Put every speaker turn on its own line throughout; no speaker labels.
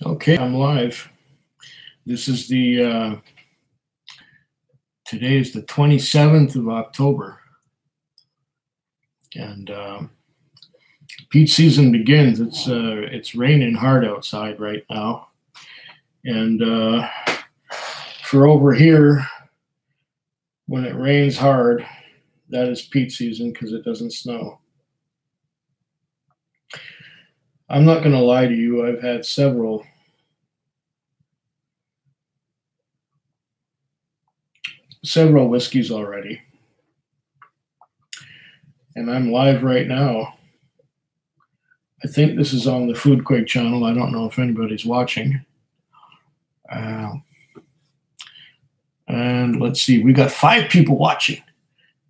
Okay, I'm live. This is today is the 27th of October, and peat season begins. It's raining hard outside right now, and for over here, when it rains hard, that is peat season because it doesn't snow. I'm not going to lie to you. I've had several whiskeys already, and I'm live right now. I think this is on the Food Quake channel. I don't know if anybody's watching. And let's see, we got 5 people watching.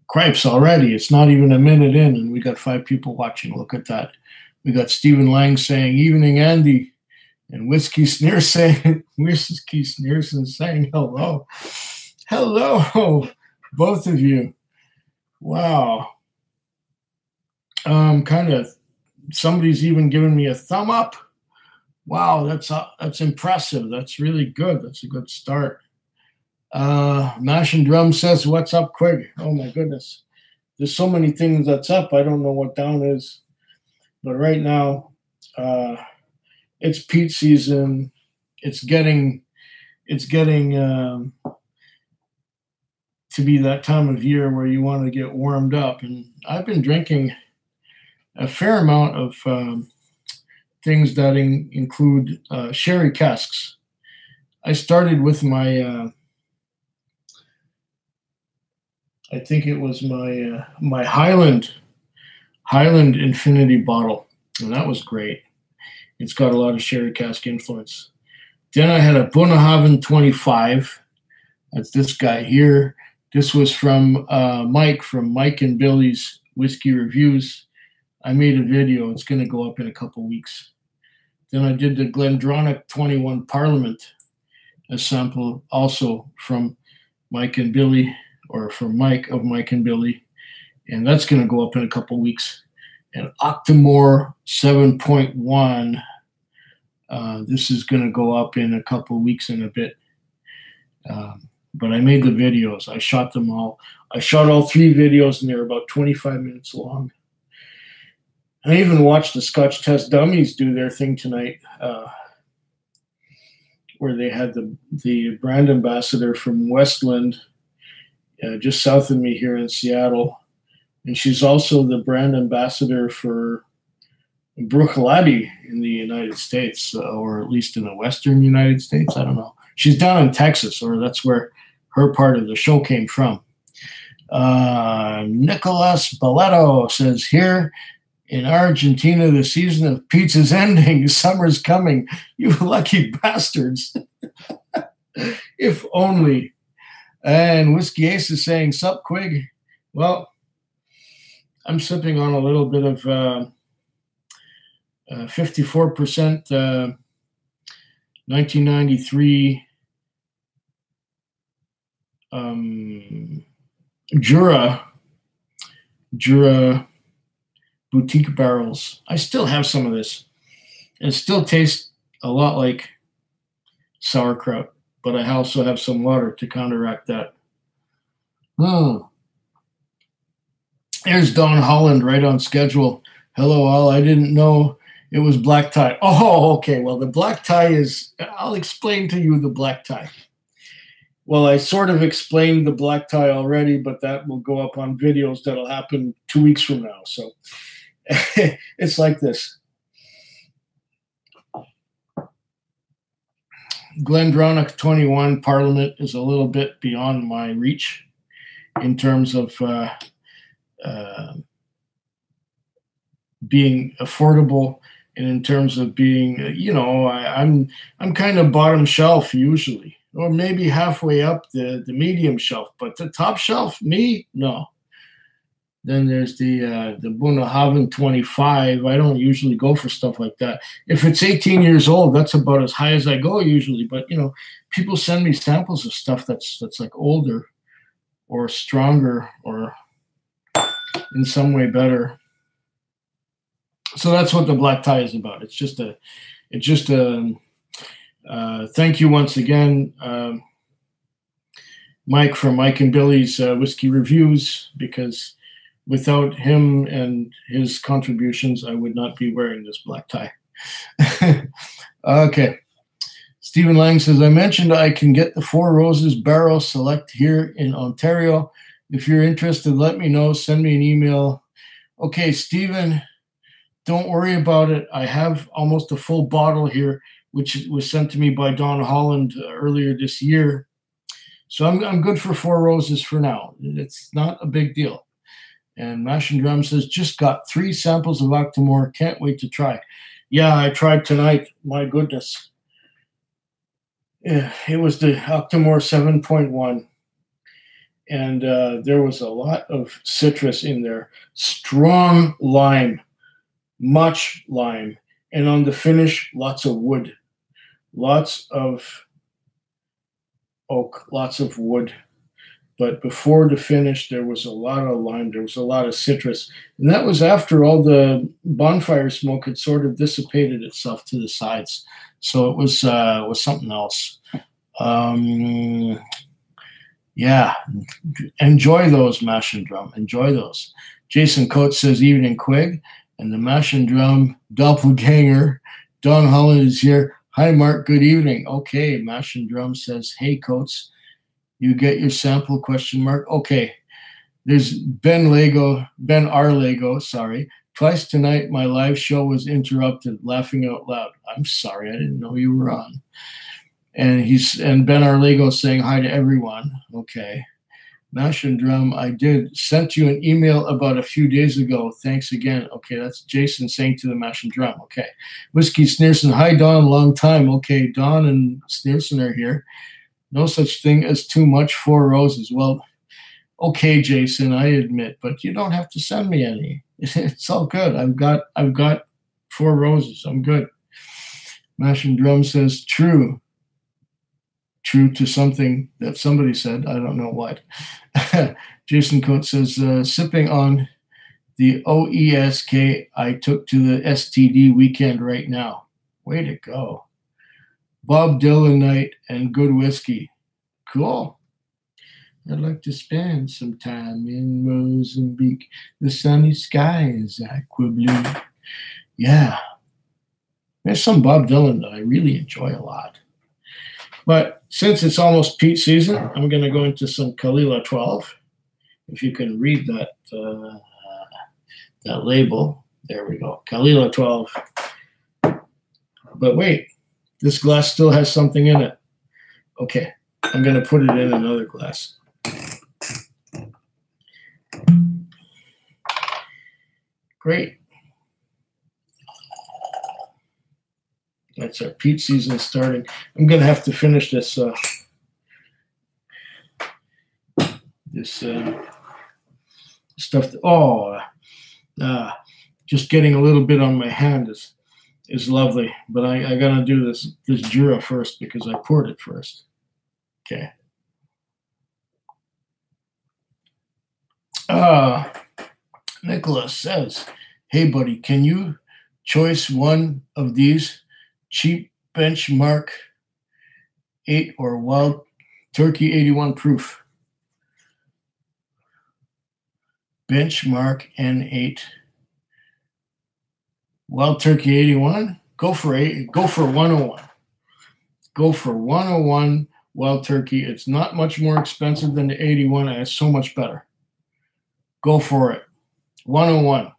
Cripes already. It's not even a minute in, and we got 5 people watching. Look at that. We got Stephen Lang saying, "Evening, Andy," and Whisky saying, "Hello, hello, both of you." Wow. Kind of. Somebody's even giving me a thumb up. Wow, that's impressive. That's really good. That's a good start. Mash and Drum says, "What's up, Quig?" Oh my goodness. There's so many things that's up. I don't know what down is. But right now, it's peat season. It's getting to be that time of year where you want to get warmed up. And I've been drinking a fair amount of things that include sherry casks. I started with my, I think it was my Highland Infinity bottle, and that was great. It's got a lot of sherry cask influence. Then I had a Bunnahabhain 25. That's this guy here. This was from Mike and Billy's Whiskey Reviews. I made a video. It's going to go up in a couple weeks. Then I did the Glendronach 21 Parliament, a sample also from Mike and Billy, or from Mike and Billy. And that's going to go up in a couple weeks. And Octomore 7.1, this is going to go up in a couple weeks and a bit. But I made the videos. I shot them all. I shot all 3 videos, and they're about 25 minutes long. I even watched the Scotch Test Dummies do their thing tonight, where they had the brand ambassador from Westland, just south of me here in Seattle. And she's also the brand ambassador for Bruichladdich in the United States, or at least in the Western United States. I don't know. She's down in Texas, or that's where her part of the show came from. Nicolas Balletto says, "Here in Argentina, the season of peats is ending. Summer's coming. You lucky bastards." If only. And Whiskey Ace is saying, "Sup, Quig?" Well, I'm sipping on a little bit of 54% 1993 Jura boutique barrels. I still have some of this. It still tastes a lot like sauerkraut, but I also have some water to counteract that. There's Don Holland right on schedule. "Hello, all. I didn't know it was black tie." Oh, okay. Well, the black tie is, I'll explain to you the black tie. Well, I sort of explained the black tie already, but that will go up on videos that'll happen 2 weeks from now. So it's like this. Glendronach 21 Parliament is a little bit beyond my reach in terms of being affordable, and in terms of being, I'm kind of bottom shelf usually, or maybe halfway up the medium shelf, but the top shelf, me, no. Then there's the Bunnahabhain 25. I don't usually go for stuff like that. If it's 18 years old, that's about as high as I go usually. But people send me samples of stuff that's like older, or stronger, or in some way better. So that's what the black tie is about. It's just a Thank you once again, Mike from Mike and Billy's Whiskey Reviews, because without him and his contributions, I would not be wearing this black tie. Okay. Stephen Lang says, I mentioned I can get the Four Roses barrel select here in Ontario. If you're interested, let me know. Send me an email. Okay, Stephen, don't worry about it. I have almost a full bottle here, which was sent to me by Don Holland earlier this year. So I'm good for Four Roses for now. It's not a big deal. And Mash and Drum says, just got 3 samples of Octomore. Can't wait to try. Yeah, I tried tonight. My goodness. Yeah, it was the Octomore 7.1. And there was a lot of citrus in there. Strong lime. Much lime. And on the finish, lots of wood. Lots of oak. Lots of wood. But before the finish, there was a lot of lime. There was a lot of citrus. And that was after all the bonfire smoke had sort of dissipated itself to the sides. So it was something else. Yeah. Enjoy those, Mash and Drum. Enjoy those. Jason Coates says, evening, Quig. And the Mash and Drum doppelganger, Don Holland, is here. Hi, Mark. Good evening. Okay. Mash and Drum says, hey, Coates. You get your sample, question mark. Okay. There's Ben R. Lego, sorry. Twice tonight, my live show was interrupted, laughing out loud. I'm sorry, I didn't know you were on. And Ben R. Lego saying hi to everyone. Okay. Mash and Drum, I did. Sent you an email about a few days ago. Thanks again. Okay, that's Jason saying to the Mash and Drum. Okay. Whiskey Sneerson, hi, Don, long time. Okay, Don and Sneerson are here. No such thing as too much Four Roses. Well, okay, Jason, I admit, but you don't have to send me any. It's all good. I've got Four Roses. I'm good. Mash and Drum says true. True to something that somebody said. I don't know what. Jason Coates says, sipping on the OESK I took to the STD weekend right now. Way to go. Bob Dylan night and good whiskey. Cool. I'd like to spend some time in Mozambique. The sunny sky is aqua blue. Yeah. There's some Bob Dylan that I really enjoy a lot. But since it's almost peat season, I'm going to go into some Kalila 12. If you can read that that label. There we go. Kalila 12. But wait. This glass still has something in it. Okay, I'm going to put it in another glass. Great. That's our peat season starting. I'm going to have to finish this stuff. Just getting a little bit on my hand is lovely, but I gotta do this Jura first because I poured it first. Okay. Nicholas says, hey buddy, can you choice one of these cheap benchmark 8 or Wild Turkey 81 proof? Benchmark N8. Wild Turkey 81, go for 101. Go for 101 Wild Turkey. It's not much more expensive than the 81, and it's so much better. Go for it. 101.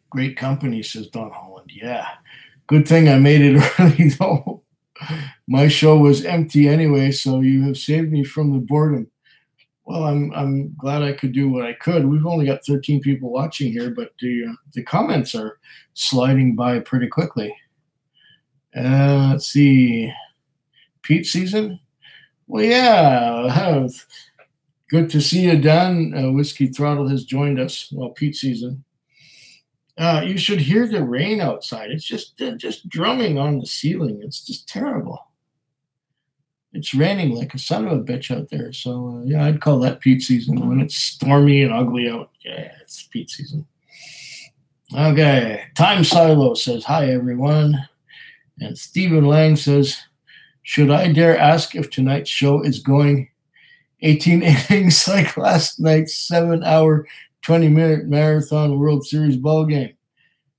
Great company, says Don Holland. Yeah. Good thing I made it early, though. My show was empty anyway, so you have saved me from the boredom. Well, I'm glad I could do what I could. We've only got 13 people watching here, but the comments are sliding by pretty quickly. Let's see. Peat season? Well, yeah. Good to see you, Dan. Whiskey Throttle has joined us. Well, peat season. You should hear the rain outside. It's just drumming on the ceiling. It's just terrible. It's raining like a son of a bitch out there. So, yeah, I'd call that peat season. When it's stormy and ugly out, yeah, it's peat season. Okay. Time Silo says, hi, everyone. And Stephen Lang says, should I dare ask if tonight's show is going 18 innings like last night's 7-hour, 20-minute marathon World Series ball game?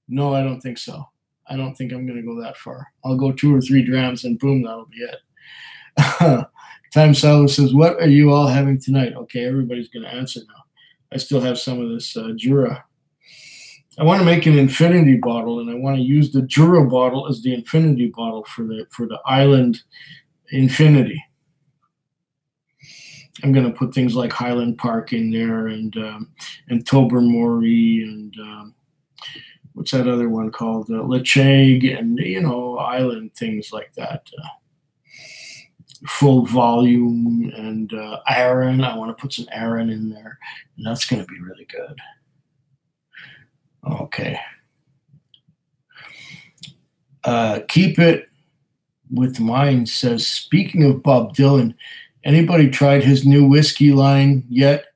No, I don't think so. I don't think I'm going to go that far. I'll go 2 or 3 drams and boom, that'll be it. Time Silo says, what are you all having tonight? Okay, everybody's going to answer now. I still have some of this Jura. I want to make an infinity bottle, and I want to use the Jura bottle as the infinity bottle for the Island Infinity. I'm going to put things like Highland Park in there, and Tobermory, and what's that other one called? Lecheg, and island things like that. Full volume, and Aaron. I want to put some Aaron in there, and that's going to be really good. Okay. Keep It With Mine says, speaking of Bob Dylan, anybody tried his new whiskey line yet?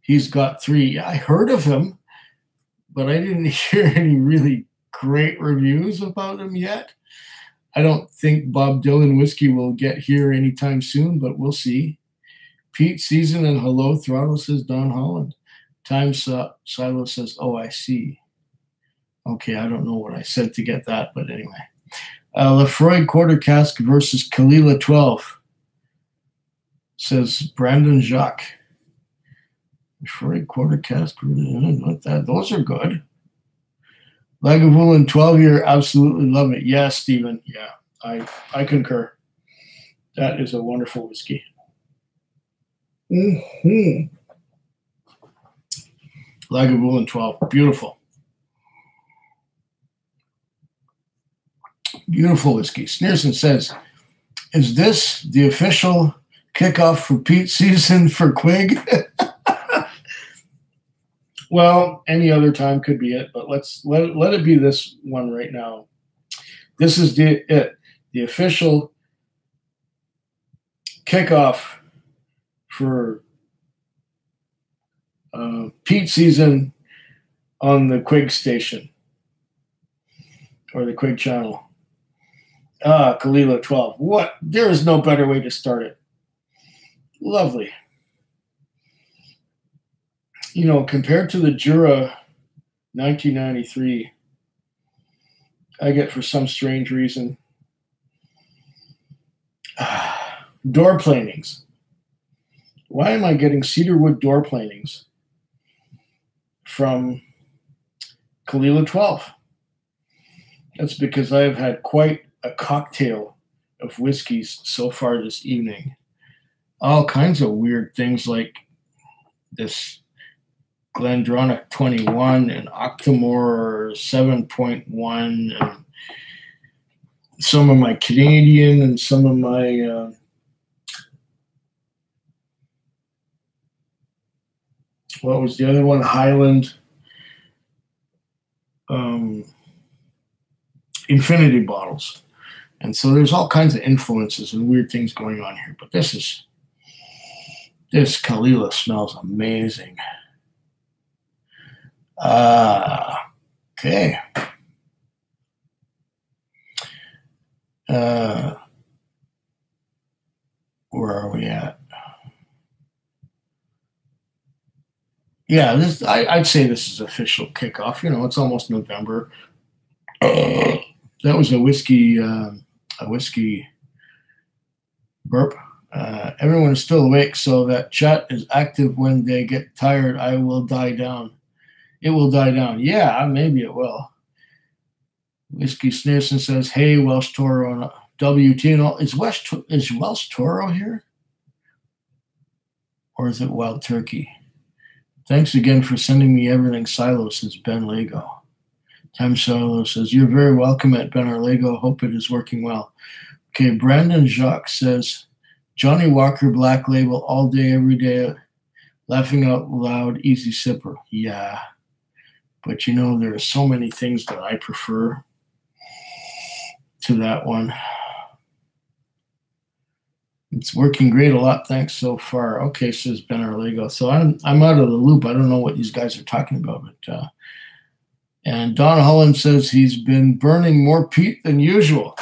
He's got 3. Yeah, I heard of him, but I didn't hear any really great reviews about him yet. I don't think Bob Dylan whiskey will get here anytime soon, but we'll see. Peat Season and hello throttle, says Don Holland. Time Silo says, oh, I see. Okay, I don't know what I said to get that, but anyway. Lefroy Quarter Cask versus Kalila 12, says Brandon Jacques. Lefroy Quarter Cask, those are good. Lagavulin 12-year, absolutely love it. Yeah, Stephen, yeah, I concur. That is a wonderful whiskey. Lagavulin 12, beautiful. Beautiful whiskey. Sneerson says, is this the official kickoff for Peat Season for Quig? Well, any other time could be it, but let it be this one right now. This is the official kickoff for Peat Season on the Quig station or the Quig channel. Kalila 12. What? There is no better way to start it. Lovely. Compared to the Jura 1993, I get, for some strange reason, door planings. Why am I getting cedarwood door planings from Kalila 12? That's because I have had quite a cocktail of whiskeys so far this evening. All kinds of weird things like this Glendronach 21 and Octomore 7.1, and some of my Canadian and some of my what was the other one? Highland infinity bottles. And so there's all kinds of influences and weird things going on here. But this Kalila smells amazing. Okay. Where are we at? Yeah, I'd say this is official kickoff. It's almost November. That was a whiskey burp. Everyone is still awake, so that chat is active. When they get tired, I will die down. It will die down. Yeah, maybe it will. Whiskey Sneerson says, hey, Welsh Toro on WTNL. Is Welsh Toro here? Or is it Wild Turkey? Thanks again for sending me everything Silo, says Ben Lego. Time Silo says, you're very welcome at Ben R. Lego. Hope it is working well. Okay, Brandon Jacques says, Johnny Walker Black Label all day, every day. Laughing out loud, easy sipper. Yeah. But there are so many things that I prefer to that one. It's working great a lot. Thanks so far. Okay, says Ben Arlego. So I'm out of the loop. I don't know what these guys are talking about. But and Don Holland says he's been burning more peat than usual.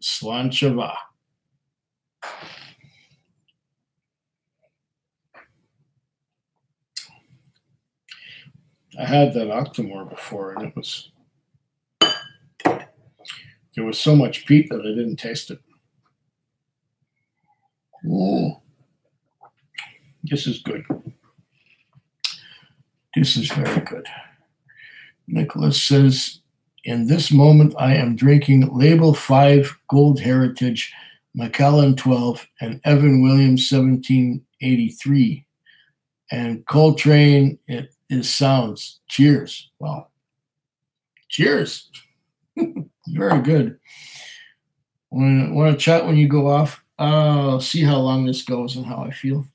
Slanchava. I had that Octomore before, and there was so much peat that I didn't taste it. Oh, this is good. This is very good. Nicholas says, in this moment, I am drinking Label 5 Gold Heritage, Macallan 12, and Evan Williams 1783. And Coltrane, it is sounds. Cheers. Wow. Cheers. Very good. Want to chat when you go off? I'll see how long this goes and how I feel.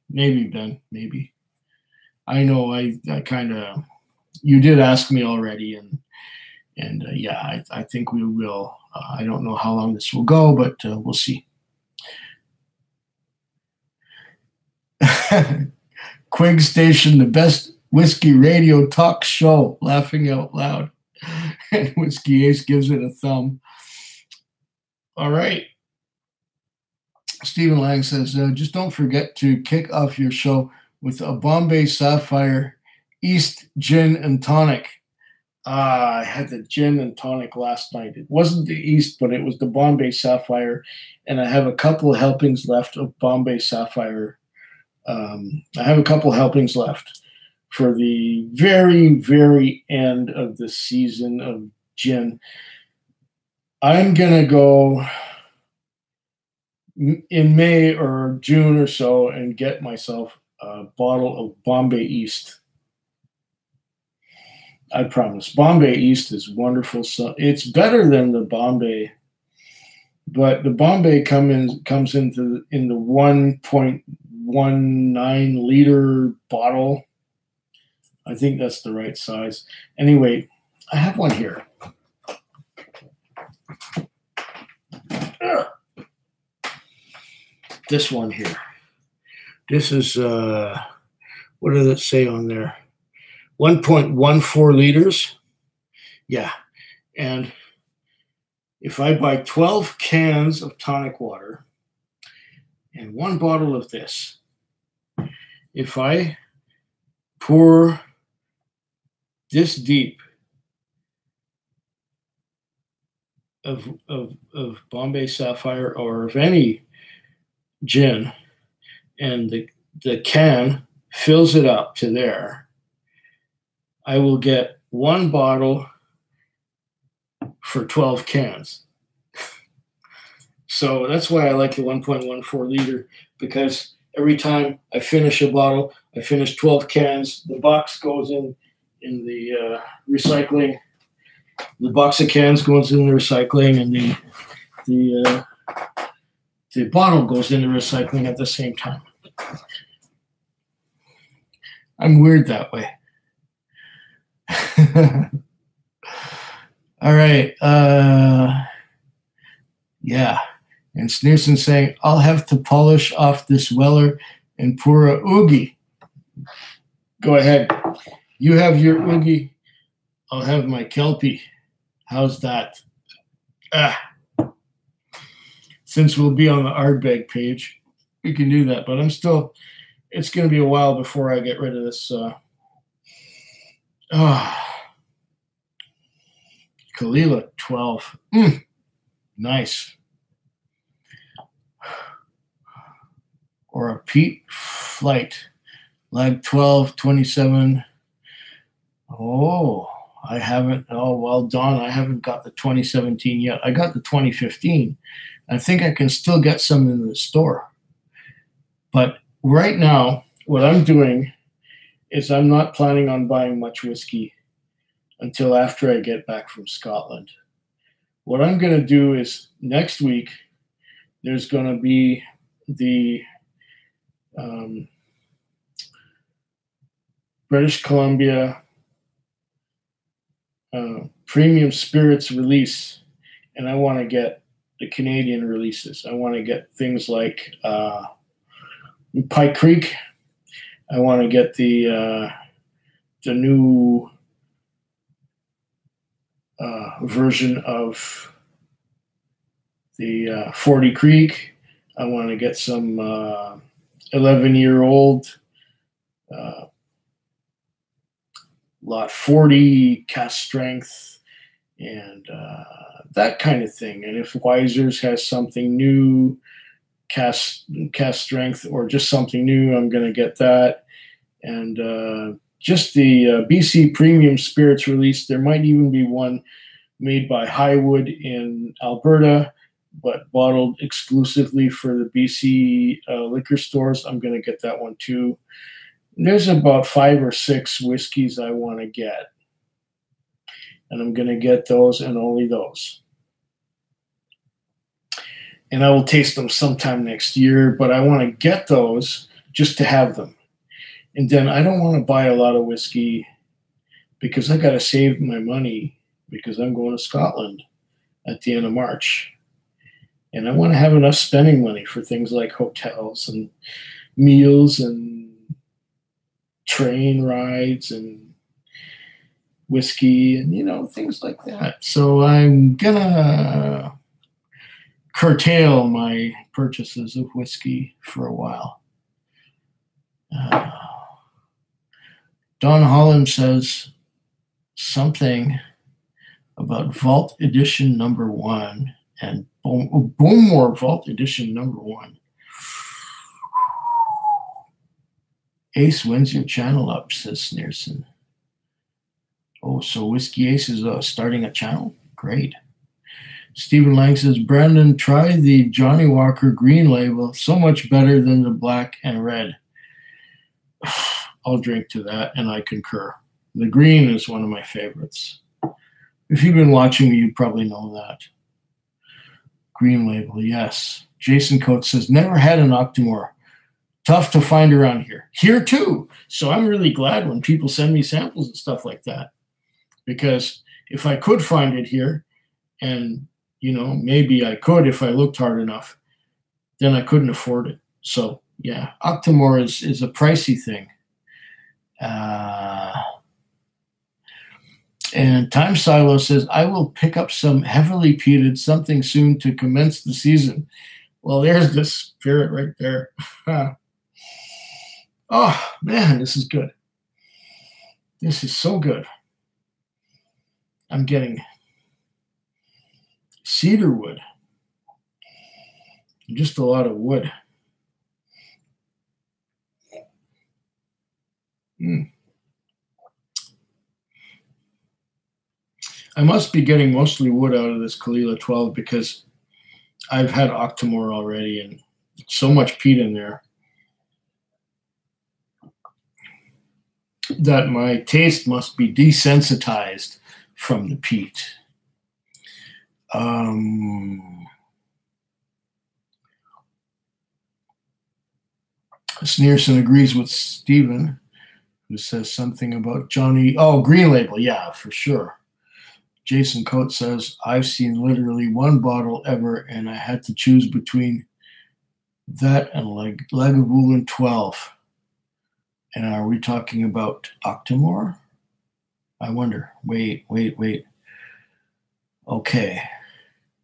Maybe, Ben, maybe. I know I kind of, you did ask me already, and yeah, I think we will. I don't know how long this will go, but we'll see. Quig Station, the best whiskey radio talk show, laughing out loud. And Whiskey Ace gives it a thumb. All right. Stephen Lang says, just don't forget to kick off your show with a Bombay Sapphire East Gin and Tonic. I had the gin and tonic last night. It wasn't the East, but it was the Bombay Sapphire. And I have a couple of helpings left of Bombay Sapphire. I have a couple of helpings left for the very, very end of the season of gin. I'm going to go in May or June or so and get myself a bottle of Bombay East. I promise. Bombay East is wonderful. So it's better than the Bombay, but the Bombay comes in the 1.19 liter bottle. I think that's the right size. Anyway, I have one here. This one here. This is, what does it say on there? 1.14 liters. Yeah. And if I buy 12 cans of tonic water and one bottle of this, if I pour this deep of Bombay Sapphire or of any gin, and the can fills it up to there, I will get one bottle for 12 cans. So that's why I like the 1.14 liter, because every time I finish a bottle, I finish 12 cans. The box goes in the recycling. The box of cans goes in the recycling, and the bottle goes into recycling at the same time. I'm weird that way. All right. Yeah. And Sneerson saying, I'll have to polish off this Weller and pour a oogie. Go ahead. You have your oogie. I'll have my Kelpie. How's that? Since we'll be on the Ardbeg page, we can do that. But it's going to be a while before I get rid of this. Kalila 12. Nice. Or a Peat Flight. Lag 12, 27. Oh, I haven't. Oh, well, Don, I haven't got the 2017 yet. I got the 2015. I think I can still get some in the store. But right now, what I'm doing is I'm not planning on buying much whiskey until after I get back from Scotland. What I'm going to do is next week, there's going to be the British Columbia Premium Spirits release, and I want to get the Canadian releases. I want to get things like Pike Creek. I want to get the new version of the 40 Creek. I want to get some 11-year-old lot 40 cast strength and that kind of thing. And if Wiser's has something new, cast strength or just something new, I'm going to get that. And just the BC Premium Spirits release. There might even be one made by Highwood in Alberta, but bottled exclusively for the BC liquor stores. I'm going to get that one too. There's about 5 or 6 whiskeys I want to get. And I'm going to get those and only those. And I will taste them sometime next year, but I want to get those just to have them. And then I don't want to buy a lot of whiskey because I got to save my money because I'm going to Scotland at the end of March. And I want to have enough spending money for things like hotels and meals and train rides and whiskey and, you know, things like that. So I'm gonna curtail my purchases of whiskey for a while. Don Holland says something about Vault Edition #1 and Bowmore Vault Edition #1. Ace, when's your channel up, says Sneerson. Oh, so Whiskey Ace is starting a channel? Great. Stephen Lang says, Brandon, try the Johnny Walker green label. So much better than the black and red. I'll drink to that, and I concur. The green is one of my favorites. If you've been watching me, you probably know that. Green label, yes. Jason Coates says, never had an Octomore. Tough to find around here. Here too. So I'm really glad when people send me samples and stuff like that. Because if I could find it here, and, you know, maybe I could if I looked hard enough, then I couldn't afford it. So, yeah, Octomore is a pricey thing. And Time Silo says, I will pick up some heavily peated something soon to commence the season. Well, there's the spirit right there. Oh, man, this is good. This is so good. I'm getting cedar wood. Just a lot of wood. I must be getting mostly wood out of this Kalila 12 because I've had Octomore already and so much peat in there that my taste must be desensitized from the peat. Sneerson agrees with Stephen, who says something about Johnny. Oh, green label. Yeah, for sure. Jason Coates says, I've seen literally one bottle ever, and I had to choose between that and Lagavulin 12. And are we talking about Octomore? I wonder. Wait. Okay.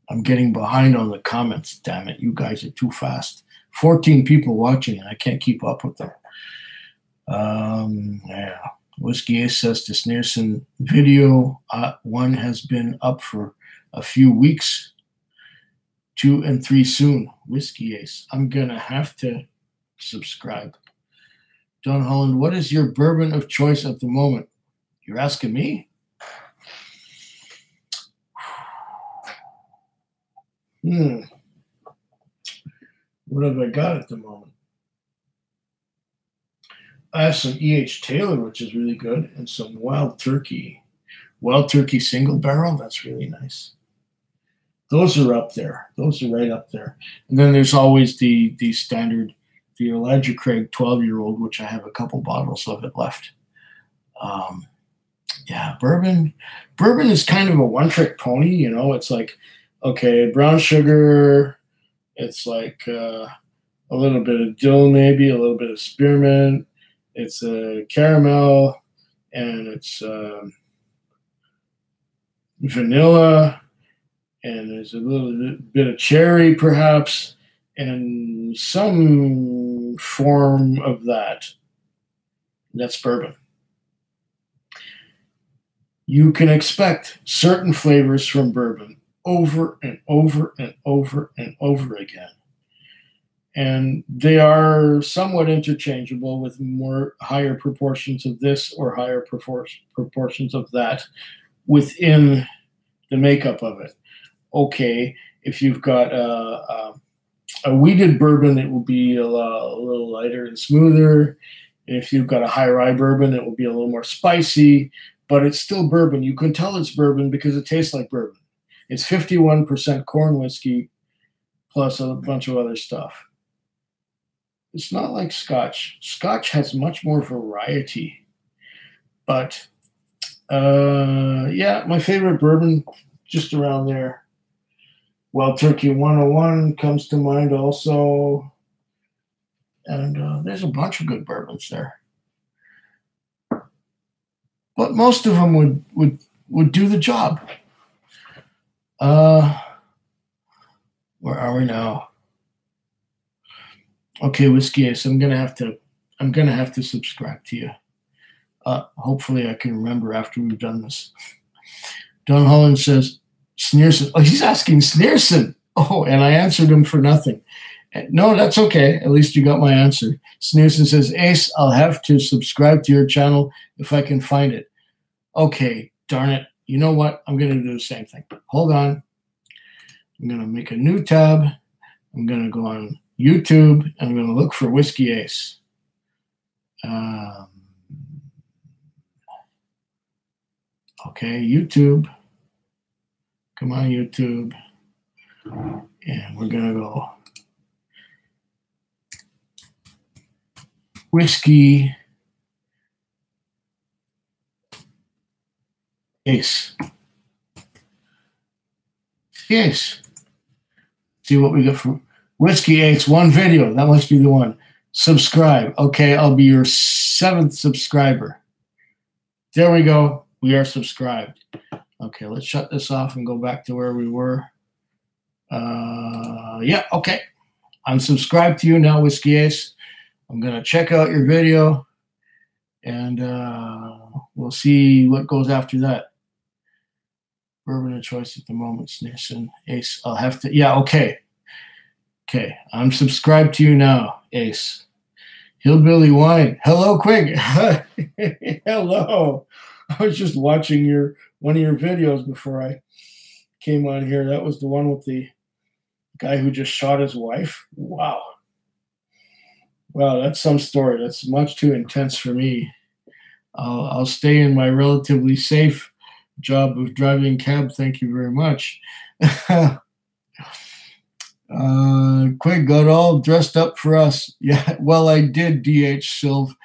I'm getting behind on the comments. Damn it. You guys are too fast. 14 people watching, and I can't keep up with them. Yeah. Whiskey Ace says to Sneerson, video 1 has been up for a few weeks. 2 and 3 soon. Whiskey Ace. I'm going to have to subscribe. Don Holland, what is your bourbon of choice at the moment? You're asking me? What have I got at the moment? I have some E.H. Taylor, which is really good, and some Wild Turkey. Wild Turkey single barrel, that's really nice. Those are up there. Those are right up there. And then there's always the standard, the Elijah Craig 12-year-old, which I have a couple bottles of it left. Yeah, bourbon. Bourbon is kind of a one-trick pony, you know. It's like, okay, brown sugar. It's like a little bit of dill, maybe a little bit of spearmint. It's a caramel, and it's vanilla, and there's a little bit of cherry perhaps, and some form of that. That's bourbon. You can expect certain flavors from bourbon over and over and over and over again. And they are somewhat interchangeable with more higher proportions of this or higher proportions of that within the makeup of it. Okay, if you've got a wheated bourbon, it will be a little lighter and smoother. If you've got a high rye bourbon, it will be a little more spicy, but it's still bourbon. You can tell it's bourbon because it tastes like bourbon. It's 51% corn whiskey plus a bunch of other stuff. It's not like Scotch. Scotch has much more variety. But, yeah, my favorite bourbon, just around there. Wild Turkey 101 comes to mind also. And there's a bunch of good bourbons there. But most of them would do the job. Where are we now? Okay, Whiskey Ace, I'm gonna have to subscribe to you. Hopefully I can remember after we've done this. Don Holland says, Sneerson. Oh, he's asking Sneerson. Oh, and I answered him for nothing. No, that's okay. At least you got my answer. Sneerson says, Ace, I'll have to subscribe to your channel if I can find it. Okay, darn it. You know what? I'm going to do the same thing. Hold on. I'm going to make a new tab. I'm going to go on YouTube, and I'm going to look for Whiskey Ace. Okay, YouTube. Come on, YouTube. And we're going to go Whiskey Ace. Ace. See what we got for Whiskey Ace. One video. That must be the one. Subscribe. Okay, I'll be your 7th subscriber. There we go. We are subscribed. Okay, let's shut this off and go back to where we were. Yeah, okay. I'm subscribed to you now, Whiskey Ace. I'm going to check out your video, and we'll see what goes after that. Bourbon of choice at the moment, Sneerson. Ace, I'll have to, yeah, okay. Okay, I'm subscribed to you now, Ace. Hillbilly Wine. Hello, Quig. Hello. I was just watching one of your videos before I came on here. That was the one with the guy who just shot his wife. Wow. Wow, that's some story. That's much too intense for me. I'll stay in my relatively safe job of driving cab. Thank you very much. Quig got all dressed up for us. Yeah, well, I did, DH Silv.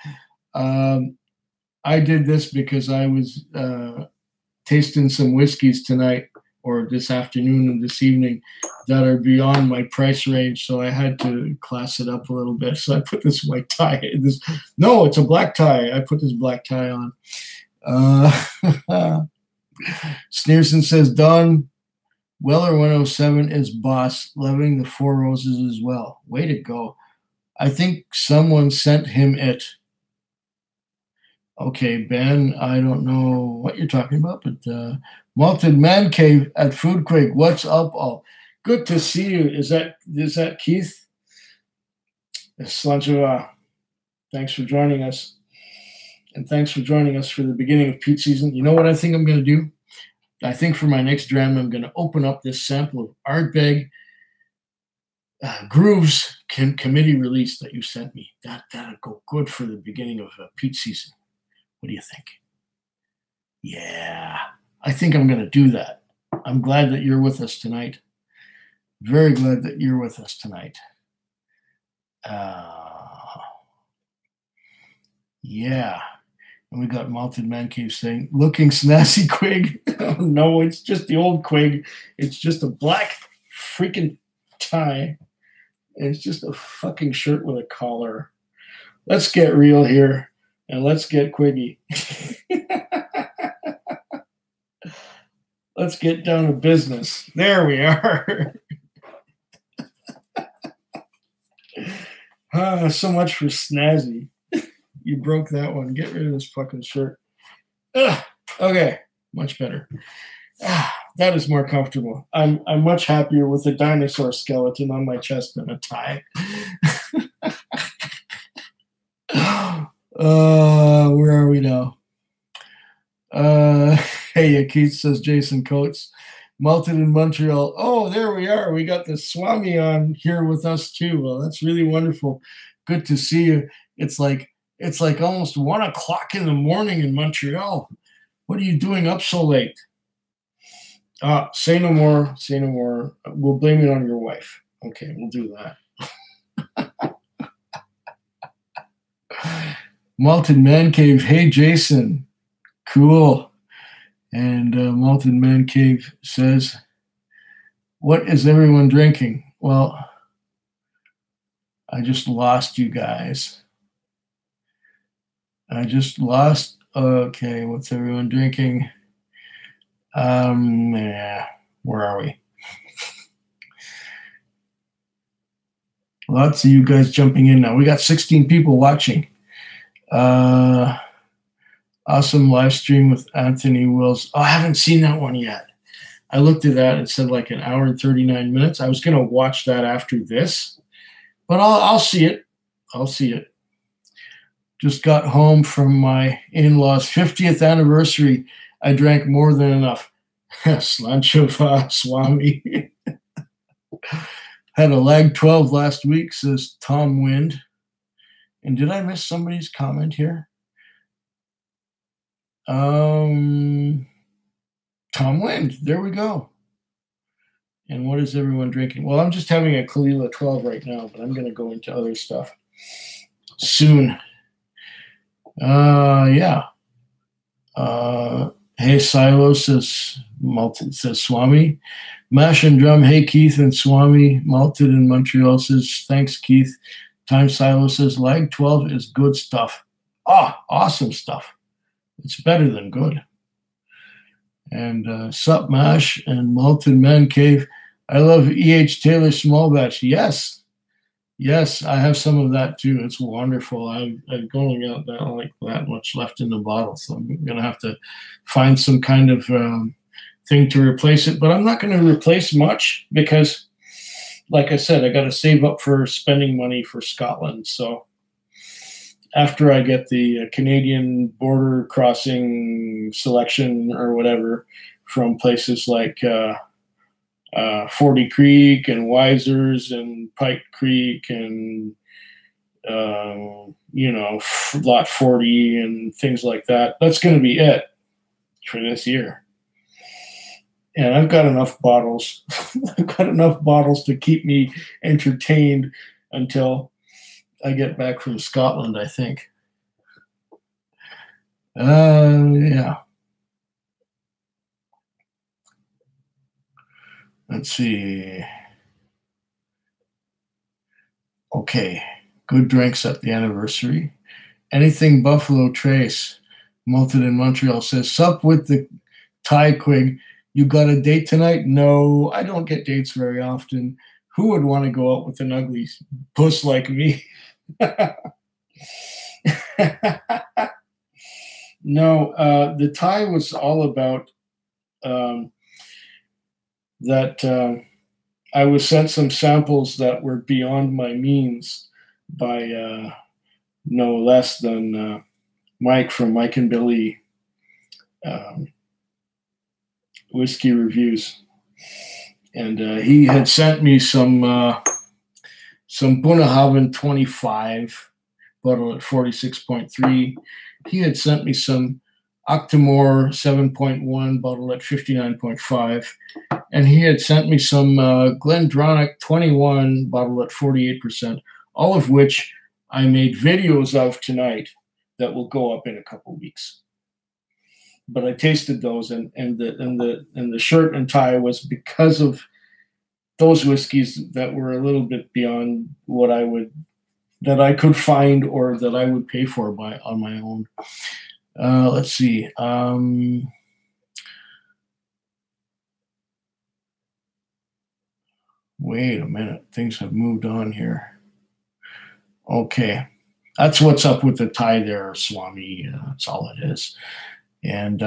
I did this because I was tasting some whiskeys tonight, or this afternoon and this evening, that are beyond my price range, so I had to class it up a little bit. So I put this white tie. No, it's a black tie. I put this black tie on. Sneerson says, Don Weller 107 is boss, loving the Four Roses as well. Way to go. I think someone sent him it. Okay, Ben, I don't know what you're talking about, but Malted Man Cave at Food Quake. What's up, all? Good to see you. Is that Keith? Slancha, thanks for joining us. And thanks for joining us for the beginning of Peat season. You know what I think I'm going to do? I think for my next dram, I'm going to open up this sample of Ardbeg Grooves committee release that you sent me. That'll go good for the beginning of Peat season. What do you think? Yeah, I think I'm going to do that. I'm glad that you're with us tonight. Very glad that you're with us tonight. Yeah. And we got Malted Man Cave saying, looking snazzy, Quig. No, it's just the old Quig. It's just a black freaking tie. And it's just a fucking shirt with a collar. Let's get real here. And let's get Quiggy. Let's get down to business. There we are. So much for snazzy. You broke that one. Get rid of this fucking shirt. Okay, much better. That is more comfortable. I'm much happier with a dinosaur skeleton on my chest than a tie. Where are we now? Hey, Keith says Jason Coates. Malted in Montreal. Oh, there we are. We got the Swami on here with us too. Well, that's really wonderful. Good to see you. It's like almost 1 o'clock in the morning in Montreal. What are you doing up so late? Say no more. Say no more. We'll blame it on your wife. Okay, we'll do that. Malted Man Cave. Hey, Jason. Cool. And Malted Man Cave says, what is everyone drinking? Well, I just lost you guys. I just lost. Okay, what's everyone drinking? Yeah, where are we? Lots of you guys jumping in now. We got 16 people watching. Awesome live stream with Anthony Wills. Oh, I haven't seen that one yet. I looked at that. It said like 1 hour and 39 minutes. I was going to watch that after this, but I'll see it. I'll see it. Just got home from my in-laws' 50th anniversary. I drank more than enough. Slanchova Swami. Had a lag 12 last week, says Tom Wind. And did I miss somebody's comment here? Tom Wind, there we go. And what is everyone drinking? Well, I'm just having a Kalila 12 right now, but I'm going to go into other stuff soon. Yeah. Hey, Silo says Swami. Mash and Drum, hey, Keith and Swami. Malted in Montreal says, thanks, Keith. Time Silo says, lag 12 is good stuff. Awesome stuff. It's better than good. And Sup Mash and Malted Man Cave. I love E.H. Taylor Small Batch. Yes, I have some of that too. It's wonderful. I've only got that much left in the bottle, so I'm gonna have to find some kind of thing to replace it. But I'm not going to replace much because, like I said, I got to save up for spending money for Scotland. So after I get the Canadian border crossing selection or whatever from places like 40 Creek and Wisers and Pike Creek and, Lot 40 and things like that, that's going to be it for this year. And I've got enough bottles. I've got enough bottles to keep me entertained until I get back from Scotland, I think. Yeah. Let's see. Okay. Good drinks at the anniversary. Anything Buffalo Trace. Malted in Montreal says, sup with the Thai Quig. You got a date tonight? No, I don't get dates very often. Who would want to go out with an ugly puss like me? No, the Thai was all about that I was sent some samples that were beyond my means by no less than Mike from Mike and Billy Whiskey Reviews. And he had sent me some Bunnahabhain 25 bottle at 46.3. He had sent me some Octomore 7.1 bottle at 59.5. And he had sent me some Glendronach 21 bottle at 48%, all of which I made videos of tonight that will go up in a couple weeks. But I tasted those, and the shirt and tie was because of those whiskeys that were a little bit beyond what I could find or that I would pay for on my own. Let's see. Wait a minute. Things have moved on here. Okay. That's what's up with the tie there, Swami. That's all it is. And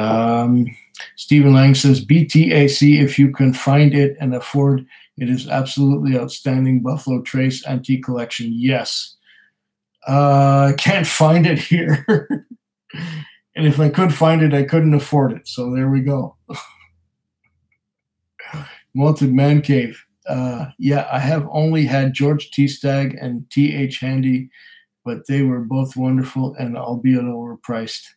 Stephen Lang says, BTAC, if you can find it and afford, it is absolutely outstanding. Buffalo Trace Antique Collection. Yes. I can't find it here. And if I could find it, I couldn't afford it. So there we go. Malted Man Cave. Yeah, I have only had George T. Stagg and T.H. Handy, but they were both wonderful and albeit overpriced.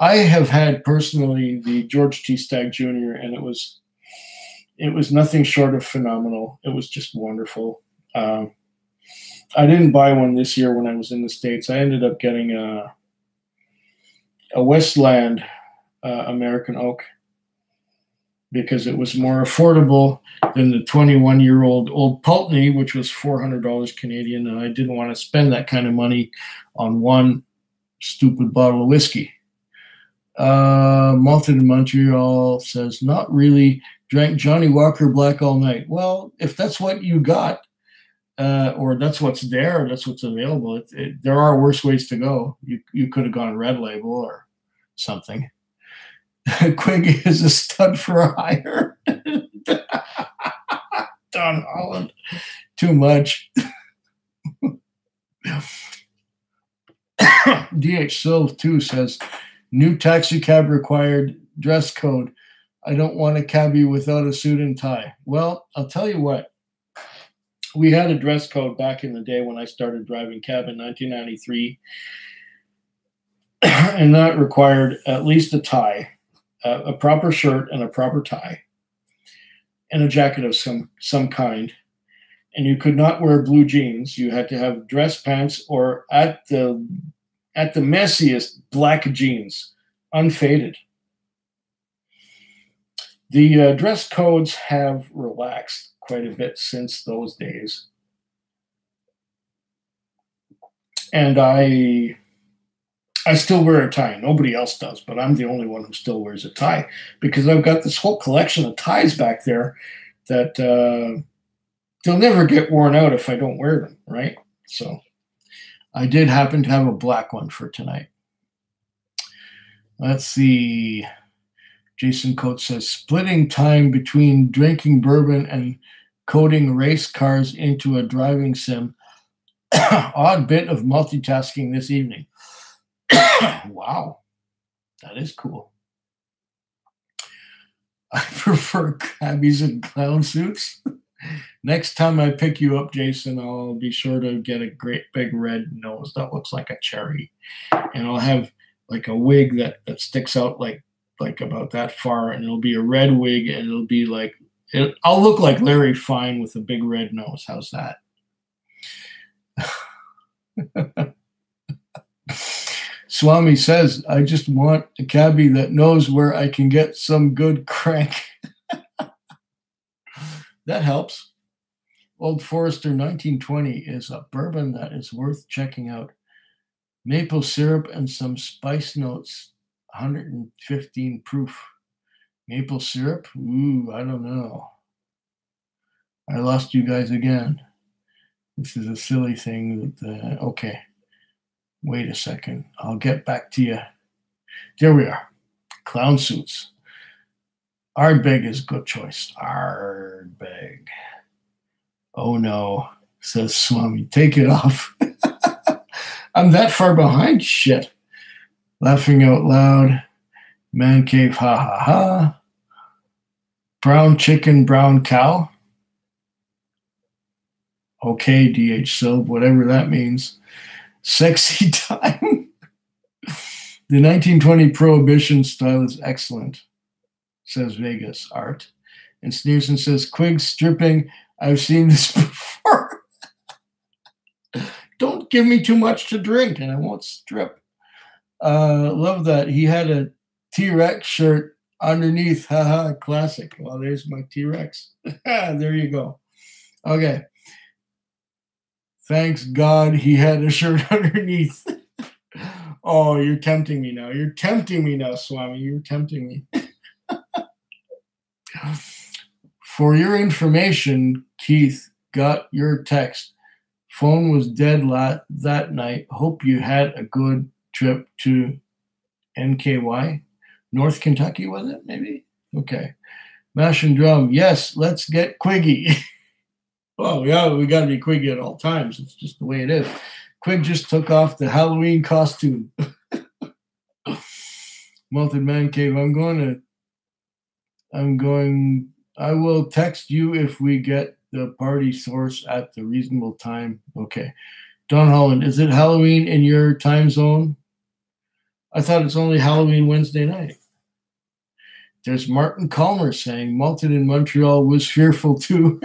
I have had personally the George T. Stagg Jr., and it was nothing short of phenomenal. It was just wonderful. I didn't buy one this year when I was in the States. I ended up getting a Westland American oak because it was more affordable than the 21-year-old Old Pulteney, which was $400 Canadian, and I didn't want to spend that kind of money on one stupid bottle of whiskey. Malted in Montreal says, not really. Drank Johnny Walker Black all night. Well, if that's what you got, or that's what's there, that's what's available, there are worse ways to go. You could have gone Red Label or something. Quig is a stud for a hire. Don Holland. Too much. DH Silv too says, new taxi cab required dress code. I don't want a cabbie without a suit and tie. Well, I'll tell you what. We had a dress code back in the day when I started driving cab in 1993. And that required at least a tie, a proper shirt and a proper tie, and a jacket of some kind. And you could not wear blue jeans. You had to have dress pants or at the messiest black jeans, unfaded. The dress codes have relaxed quite a bit since those days. And I still wear a tie. Nobody else does, but I'm the only one who still wears a tie because I've got this whole collection of ties back there that they'll never get worn out if I don't wear them, right? So I did happen to have a black one for tonight. Let's see. Jason Coates says, splitting time between drinking bourbon and coding race cars into a driving sim. Odd bit of multitasking this evening. Wow, that is cool. I prefer cabbies and clown suits. Next time I pick you up, Jason, I'll be sure to get a great big red nose that looks like a cherry. And I'll have like a wig that sticks out like about that far, and it'll be a red wig, and it'll be like, I'll look like Larry Fine with a big red nose. How's that? Swami says, I just want a cabbie that knows where I can get some good crank. That helps. Old Forester 1920 is a bourbon that is worth checking out. Maple syrup and some spice notes, 115 proof. Maple syrup? Ooh, I don't know. I lost you guys again. This is a silly thing. Okay. Wait a second. I'll get back to you. There we are. Clown suits. Ardbeg is a good choice. Ardbeg. Oh no, says Swami. Take it off. I'm that far behind. Shit. Laughing out loud. Man cave, ha ha ha. Brown chicken, brown cow. Okay, DH Silb, whatever that means. Sexy time. The 1920 Prohibition style is excellent, says Vegas Art. And Sneerson says, Quig stripping. I've seen this before. Don't give me too much to drink and I won't strip. Love that. He had a T-Rex shirt underneath. Haha, classic. Well, there's my T-Rex. There you go. Okay. Thanks God he had a shirt underneath. Oh, you're tempting me now. You're tempting me now, Swami. You're tempting me. For your information, Keith, got your text. Phone was dead that night. Hope you had a good trip to NKY. North Kentucky, was it, maybe? Okay. Mash and Drum, yes, let's get Quiggy. Well, yeah, we got to be Quiggy at all times. It's just the way it is. Quig just took off the Halloween costume. Melted Man Cave, I will text you if we get the party source at the reasonable time. Okay. Don Holland, is it Halloween in your time zone? I thought it's only Halloween Wednesday night. There's Martin Calmer saying Malted in Montreal was fearful too.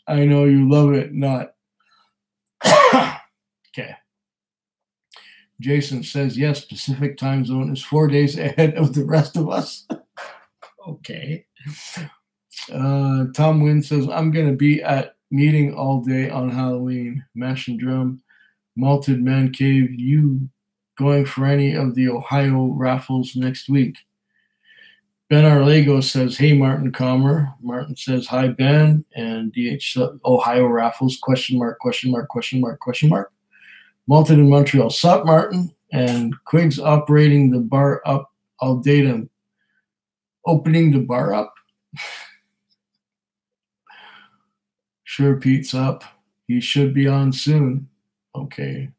I know you love it, not. Okay. Jason says, yes, Pacific time zone is 4 days ahead of the rest of us. Okay. Tom Wynn says, I'm going to be at meeting all day on Halloween. Mash and Drum. Malted Man Cave, you going for any of the Ohio raffles next week? Ben Arlego says, hey, Martin Calmer. Martin says, hi, Ben. And DH Ohio raffles, question mark, question mark, question mark, question mark. Malted in Montreal. Sup, Martin? And Quig's operating the bar up. I'll date him. Opening the bar up? Sure, Pete's up. He should be on soon. Okay.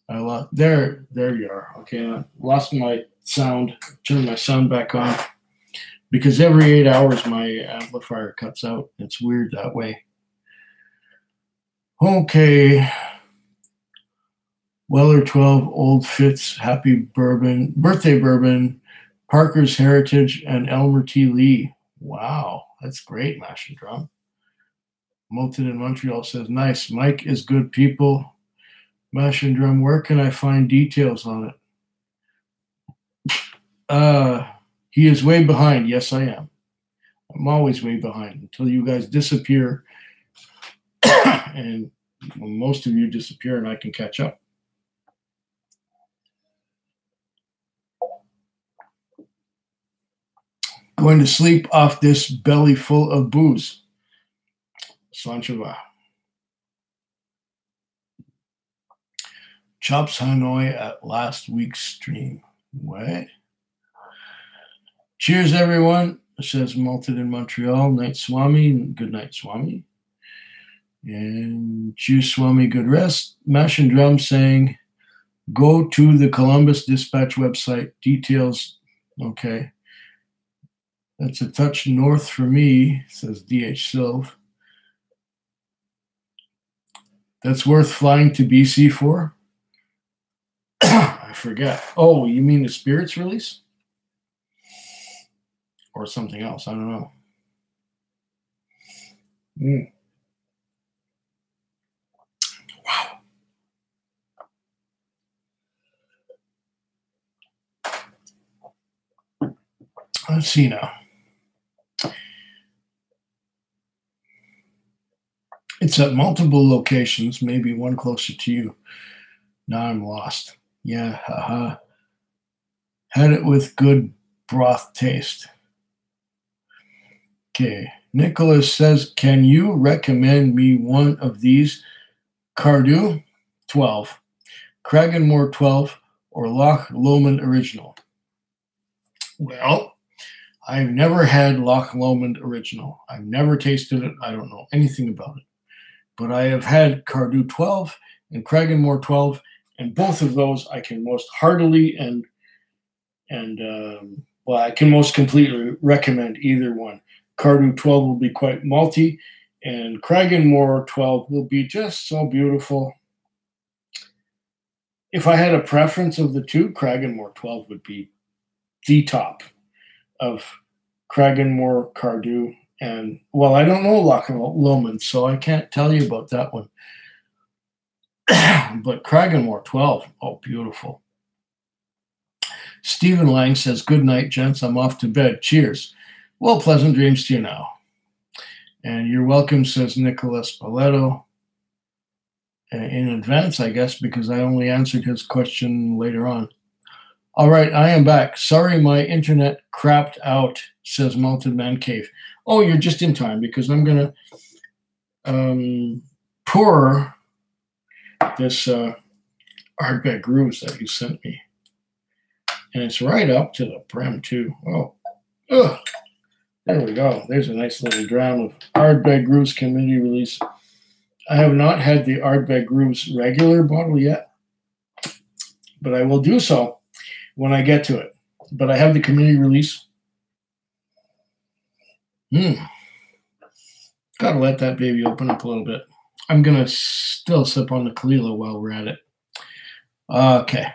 I lost there you are. Okay, I lost my sound. Turn my sound back on. Because every 8 hours my amplifier cuts out. It's weird that way. Okay. Weller 12, Old Fitz, Happy Bourbon, Birthday Bourbon, Parker's Heritage, and Elmer T. Lee. Wow, that's great, Mash and Drum. Malted in Montreal says, nice. Mike is good people. Mash and Drum, where can I find details on it? He is way behind. Yes, I am. I'm always way behind until you guys disappear. And when most of you disappear and I can catch up. Going to sleep off this belly full of booze. Sancheva. Chops Hanoi at last week's stream. What? Cheers, everyone. It says Malted in Montreal. Night Swami. Good night, Swami. And cheers, Swami. Good rest. Mash and Drum saying, go to the Columbus Dispatch website. Details. Okay. That's a touch north for me, says D.H. Silv. That's worth flying to BC for? I forget. Oh, you mean the Spirits release? Or something else. I don't know. Wow. Let's see now. It's at multiple locations, maybe one closer to you. Now I'm lost. Yeah, haha. Had it with good broth taste. Okay. Nicholas says, can you recommend me one of these? Cardew 12, Cragganmore 12, or Loch Lomond Original? Well, I've never had Loch Lomond Original. I've never tasted it. I don't know anything about it. But I have had Cardew 12 and Cragganmore 12, and both of those I can most heartily and I can most completely recommend either one. Cardew 12 will be quite malty, and Cragganmore 12 will be just so beautiful. If I had a preference of the two, Cragganmore 12 would be the top of Cragganmore, Cardew, and, well, I don't know Loch Lomond, so I can't tell you about that one. But Cragganmore 12, oh, beautiful. Stephen Lang says, good night, gents. I'm off to bed. Cheers. Well, pleasant dreams to you now. And you're welcome, says Nicholas Paletto. In advance, I guess, because I only answered his question later on. All right, I am back. Sorry, my internet crapped out, says Mountain Man Cave. Oh, you're just in time because I'm going to pour this hardback grooves that you sent me. And it's right up to the brim, too. Oh, ugh. There we go. There's a nice little dram of Ardbeg Grooves community release. I have not had the Ardbeg Grooves regular bottle yet, but I will do so when I get to it. But I have the community release. Gotta let that baby open up a little bit. I'm gonna still sip on the Kalila while we're at it. Okay.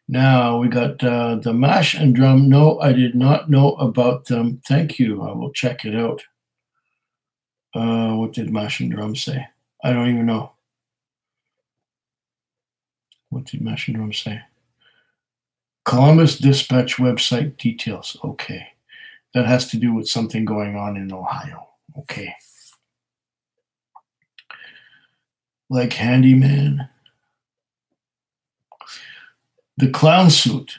Now we got the mash and drum. No, I did not know about them. Thank you. I will check it out. What did mash and drum say? I don't even know. What did mash and drum say? Columbus Dispatch website details. Okay. That has to do with something going on in Ohio. Okay. Like handyman. The clown suit.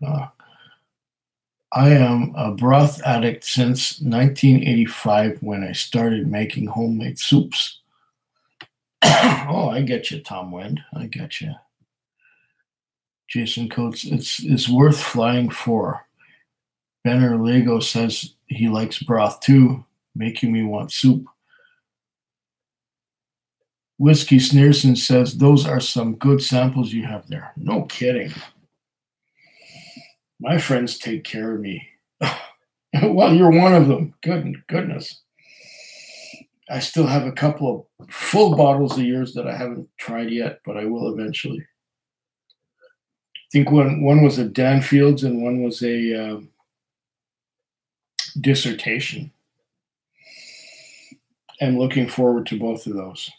I am a broth addict since 1985 when I started making homemade soups. Oh, I get you, Tom Wind. I get you. Jason Coates, it's worth flying for. Benner Lego says he likes broth too, making me want soup. Whisky Sneerson says, those are some good samples you have there. No kidding. My friends take care of me. Well, you're one of them. Goodness. I still have a couple of full bottles of yours that I haven't tried yet, but I will eventually. I think one was a Danfield's and one was a dissertation. I'm looking forward to both of those.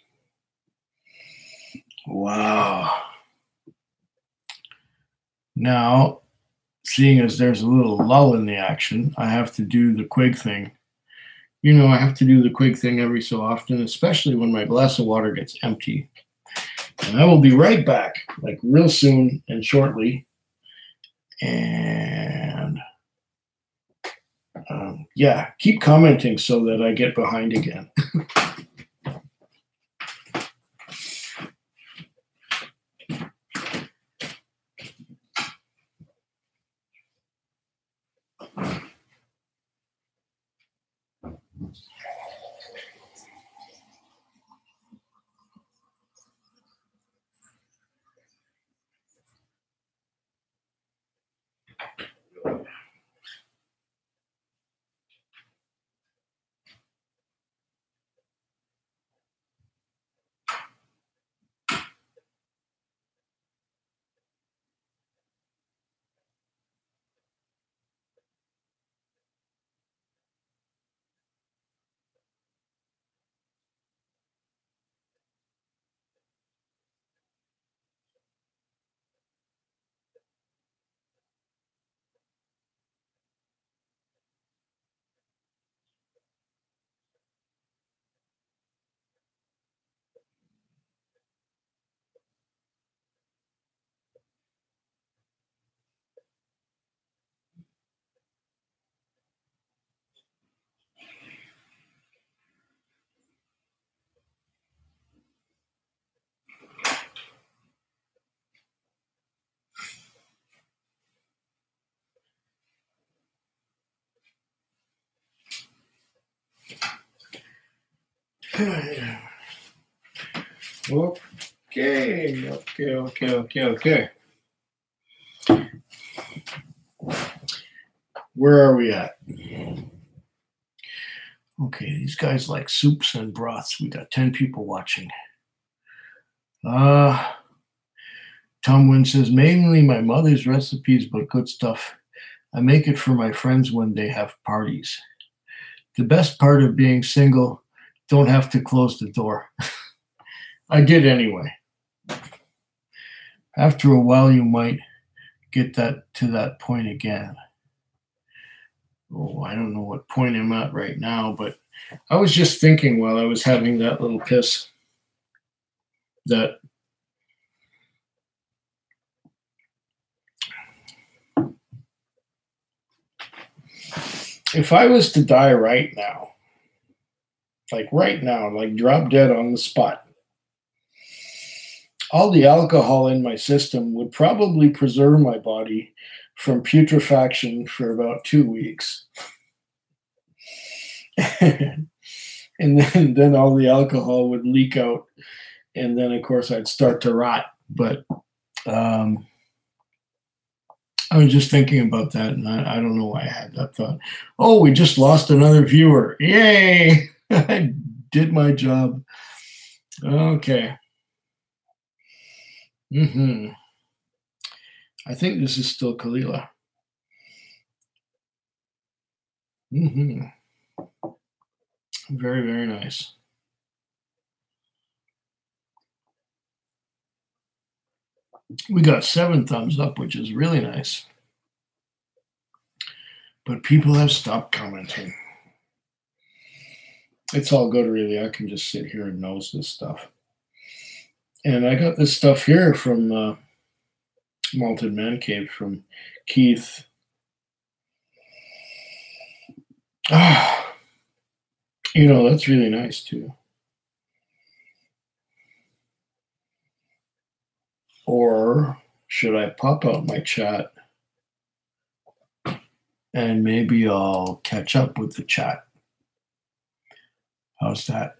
Wow. Now, seeing as there's a little lull in the action, I have to do the Quig thing. You know, I have to do the Quig thing every so often, especially when my glass of water gets empty. And I will be right back, like real soon and shortly. And yeah, keep commenting so that I get behind again. Okay. Where are we at? Okay, these guys like soups and broths. We got 10 people watching. Tom Wynn says, mainly my mother's recipes, but good stuff. I make it for my friends when they have parties. The best part of being single, don't have to close the door. I did anyway. After a while, you might get to that point again. Oh, I don't know what point I'm at right now, but I was just thinking while I was having that little piss that if I was to die right now, like drop dead on the spot, all the alcohol in my system would probably preserve my body from putrefaction for about 2 weeks. And then all the alcohol would leak out. And then, of course, I'd start to rot. But I was just thinking about that, and I don't know why I had that thought. Oh, we just lost another viewer. Yay! I did my job. Okay. I think this is still Kalila. Very, very nice. We got 7 thumbs up, which is really nice. But people have stopped commenting. It's all good, really. I can just sit here and nose this stuff. And I got this stuff here from Malted Man Cave from Keith. That's really nice, too. Or should I pop out my chat and maybe I'll catch up with the chat? How's that?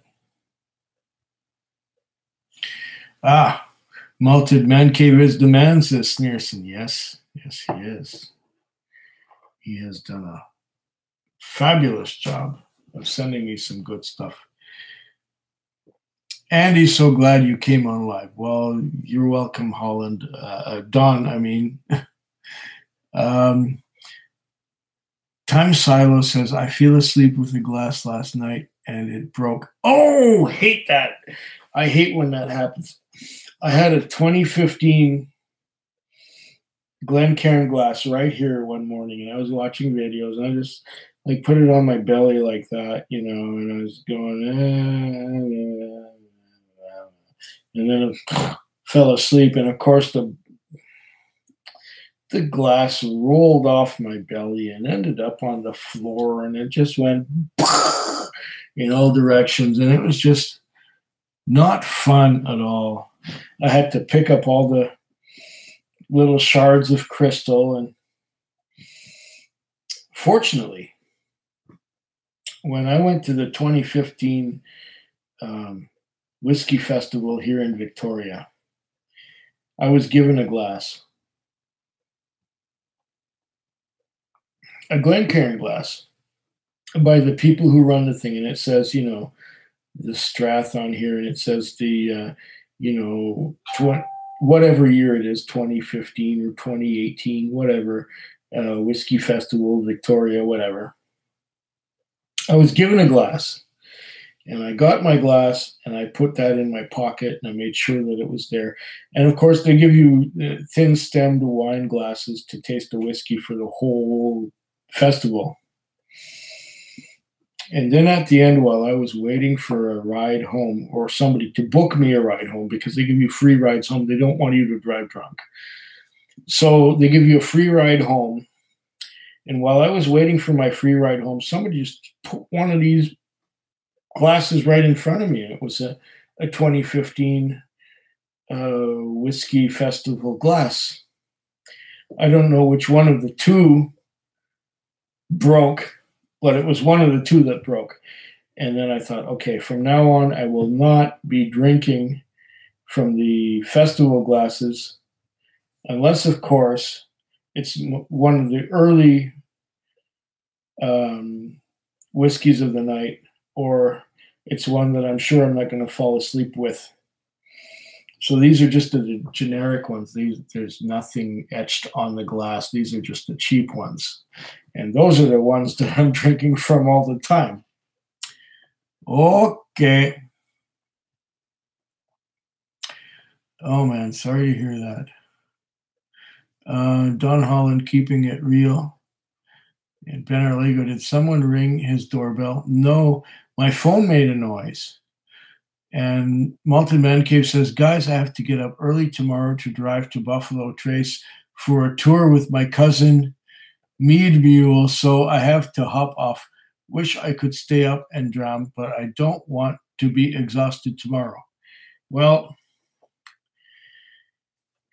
Malted Man Cave is the man, says Sneerson. Yes, he is. He has done a fabulous job of sending me some good stuff. Andy's so glad you came on live. Well, you're welcome, Holland. Don, I mean. Time Silo says, I fell asleep with a glass last night and it broke. Oh, hate that. I hate when that happens. I had a 2015 Glencairn glass right here one morning, and I was watching videos, and I just put it on my belly like that, and I was going, and then I fell asleep, and of course the glass rolled off my belly and ended up on the floor, and it just went in all directions, and it was just not fun at all. I had to pick up all the little shards of crystal, and fortunately, when I went to the 2015 Whisky Festival here in Victoria, I was given a glass. A Glencairn glass by the people who run the thing, and it says, the Strath on here, and it says the, whatever year it is, 2015 or 2018, whatever, Whisky Festival, Victoria, whatever. I was given a glass, and I got my glass, and I put that in my pocket, and I made sure that it was there. And, of course, they give you thin-stemmed wine glasses to taste the whiskey for the whole festival. And then at the end, while I was waiting for a ride home or somebody to book me a ride home, because they give you free rides home, they don't want you to drive drunk. So they give you a free ride home. And while I was waiting for my free ride home, somebody just put one of these glasses right in front of me. And it was a 2015 Whisky Festival glass. I don't know which one of the two broke, but it was one of the two that broke. And then I thought, okay, from now on, I will not be drinking from the festival glasses unless, of course, it's one of the early whiskeys of the night, or it's one that I'm sure I'm not going to fall asleep with. So these are just the generic ones. There's nothing etched on the glass. These are just the cheap ones. And those are the ones that I'm drinking from all the time. Okay. Oh, man, sorry to hear that. Don Holland keeping it real. And Ben Arlego, did someone ring his doorbell? No, my phone made a noise. And Malted Man Cave says, guys, I have to get up early tomorrow to drive to Buffalo Trace for a tour with my cousin mead mule, so I have to hop off. Wish I could stay up and dram, but I don't want to be exhausted tomorrow. Well,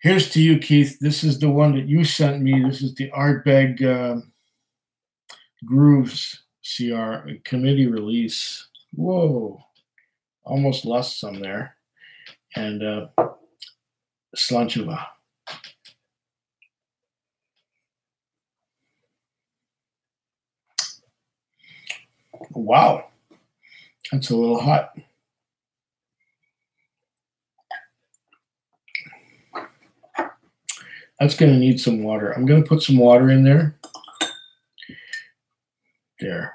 here's to you, Keith. This is the one that you sent me. This is the Ardbeg Grooves CR committee release. Whoa, almost lost some there. And Slancheva. Wow, that's a little hot. That's going to need some water. I'm going to put some water in there. There.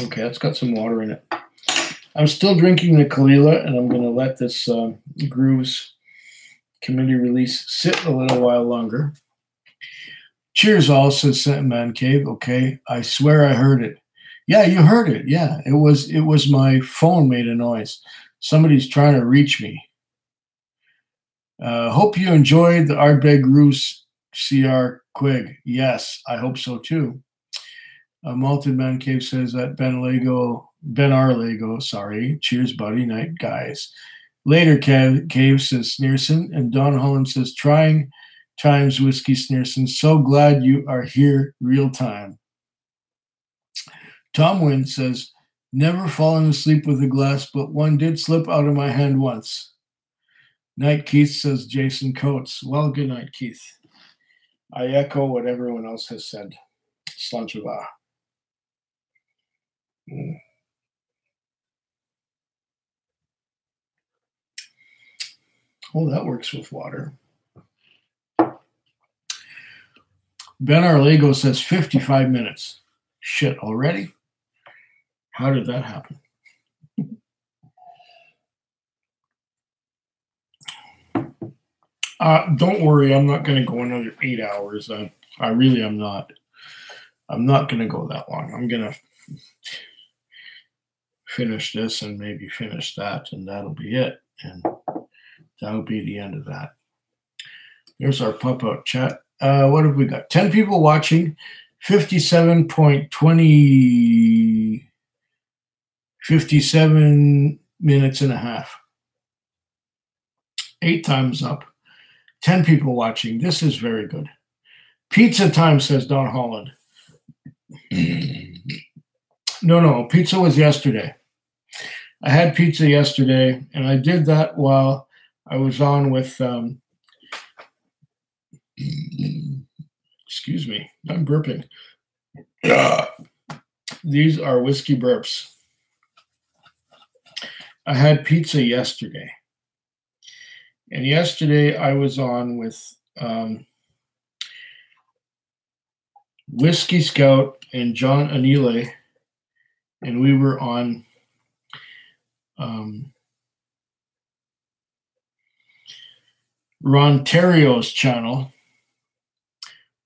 Okay, that's got some water in it. I'm still drinking the Kalila, and I'm going to let this Grooves committee release sit a little while longer. Cheers all, says Man Cave. Okay, I swear I heard it. Yeah, you heard it. Yeah, it was my phone made a noise. Somebody's trying to reach me. Hope you enjoyed the Ardbeg Grooves CR Quig. Yes, I hope so too. Malted Man Cave says that Ben R. Lego, sorry. Cheers, buddy. Night, guys. Later, Cave says Sneerson. And Don Holland says, trying times, Whiskey Sneerson. So glad you are here real time. Tom Wynn says, never fallen asleep with a glass, but one did slip out of my hand once. Night, Keith, says Jason Coates. Well, good night, Keith. I echo what everyone else has said. Slancheva. Oh, that works with water. Ben Arlego says 55 minutes. Shit, already? How did that happen? Don't worry, I'm not going to go another 8 hours. I really am not. I'm not going to go that long. I'm going to finish this and maybe finish that, and that'll be it. And that'll be the end of that. There's our pop-out chat. What have we got? 10 people watching, 57 minutes and a half. 8 times up. 10 people watching. This is very good. Pizza time, says Don Holland. No, pizza was yesterday. I had pizza yesterday, and I did that while I was on with, excuse me, I'm burping. These are whiskey burps. I had pizza yesterday. And yesterday I was on with Whiskey Scout and John Anile, and we were on Ron Terrio's channel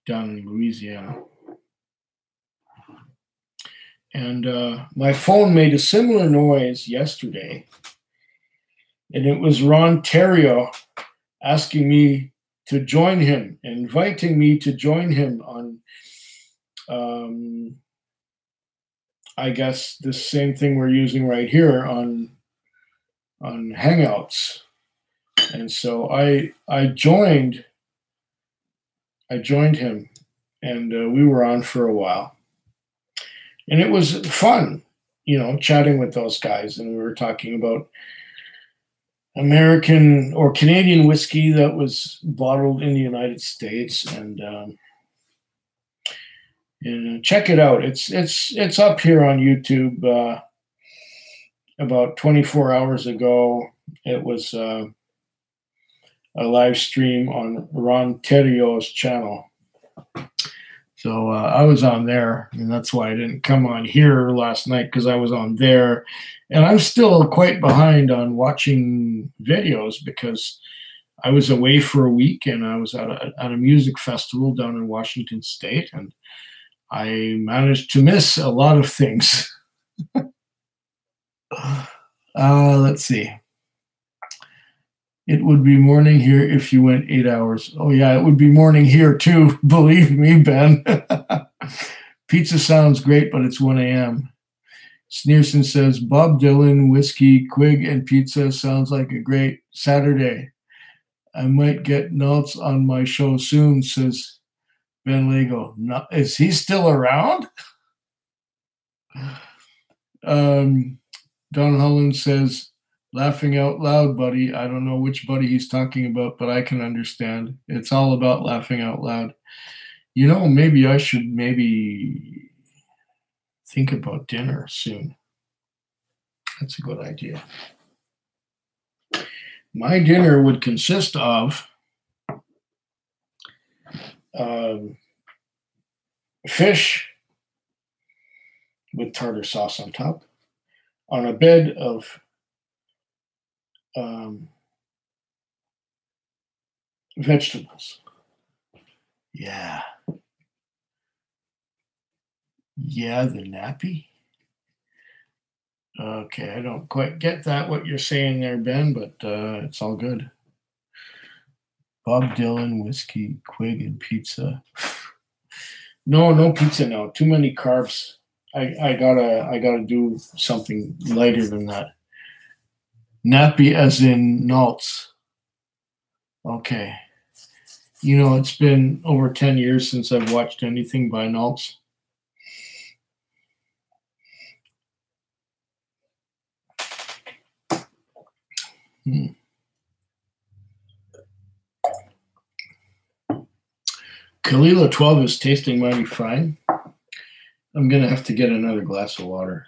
down in Louisiana. And my phone made a similar noise yesterday. And it was Ron Terrio asking me to join him, inviting me to join him on, I guess, the same thing we're using right here on Hangouts. And so I joined him, and we were on for a while. And it was fun, chatting with those guys. And we were talking about American or Canadian whiskey that was bottled in the United States, and check it out. It's up here on YouTube. About 24 hours ago, it was a live stream on Ron Terrio's channel. So I was on there, and that's why I didn't come on here last night, because I was on there. And I'm still quite behind on watching videos because I was away for a week, and I was at a music festival down in Washington State, and I managed to miss a lot of things. Let's see. It would be morning here if you went 8 hours. Oh, yeah, it would be morning here too. Believe me, Ben. Pizza sounds great, but it's 1 a.m. Sneerson says, Bob Dylan, whiskey, Quig, and pizza sounds like a great Saturday. I might get Naltz on my show soon, says Ben Lego. No, is he still around? Don Holland says, laughing out loud, buddy. I don't know which buddy he's talking about, but I can understand. It's all about laughing out loud. You know, maybe I should think about dinner soon. That's a good idea. My dinner would consist of fish with tartar sauce on top on a bed of vegetables. Yeah. Yeah, the nappy. Okay, I don't quite get that, what you're saying there, Ben, but it's all good. Bob Dylan, whiskey, Quig, and pizza. No pizza now. Too many carbs. I gotta do something lighter than that. Nappy as in Naltz. Okay. You know, it's been over 10 years since I've watched anything by Naltz. Kalila 12 is tasting mighty fine. I'm going to have to get another glass of water.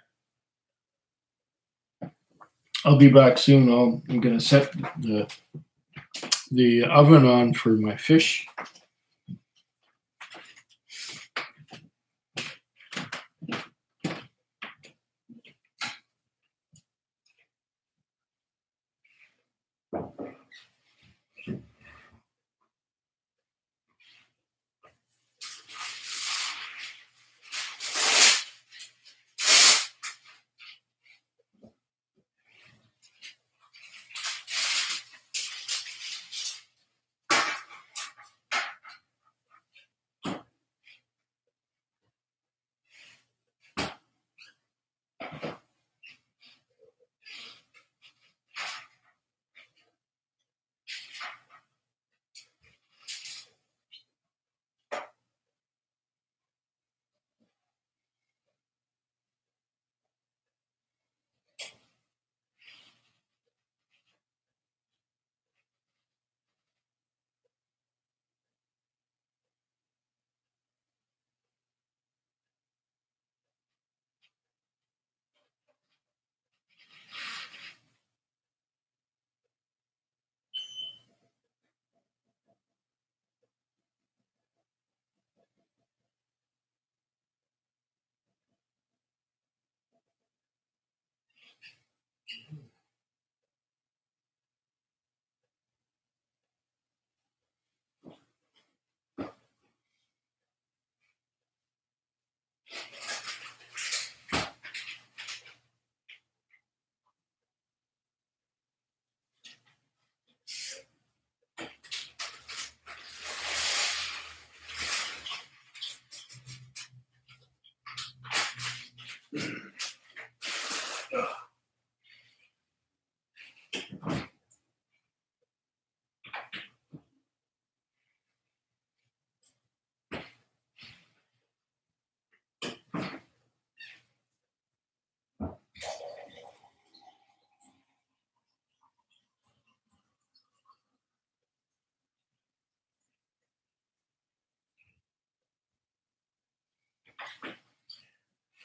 I'll be back soon. I'm going to set the oven on for my fish.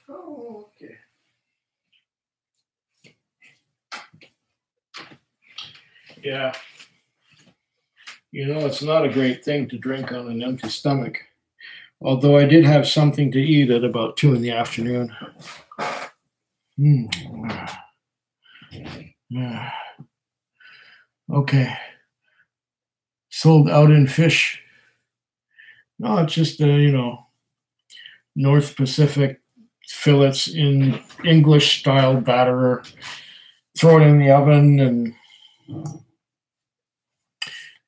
Oh, okay. Yeah. You know, it's not a great thing to drink on an empty stomach. Although I did have something to eat at about 2 in the afternoon. Okay. Sold out in fish. No, it's just, North Pacific fillets in English style batter. Throw it in the oven and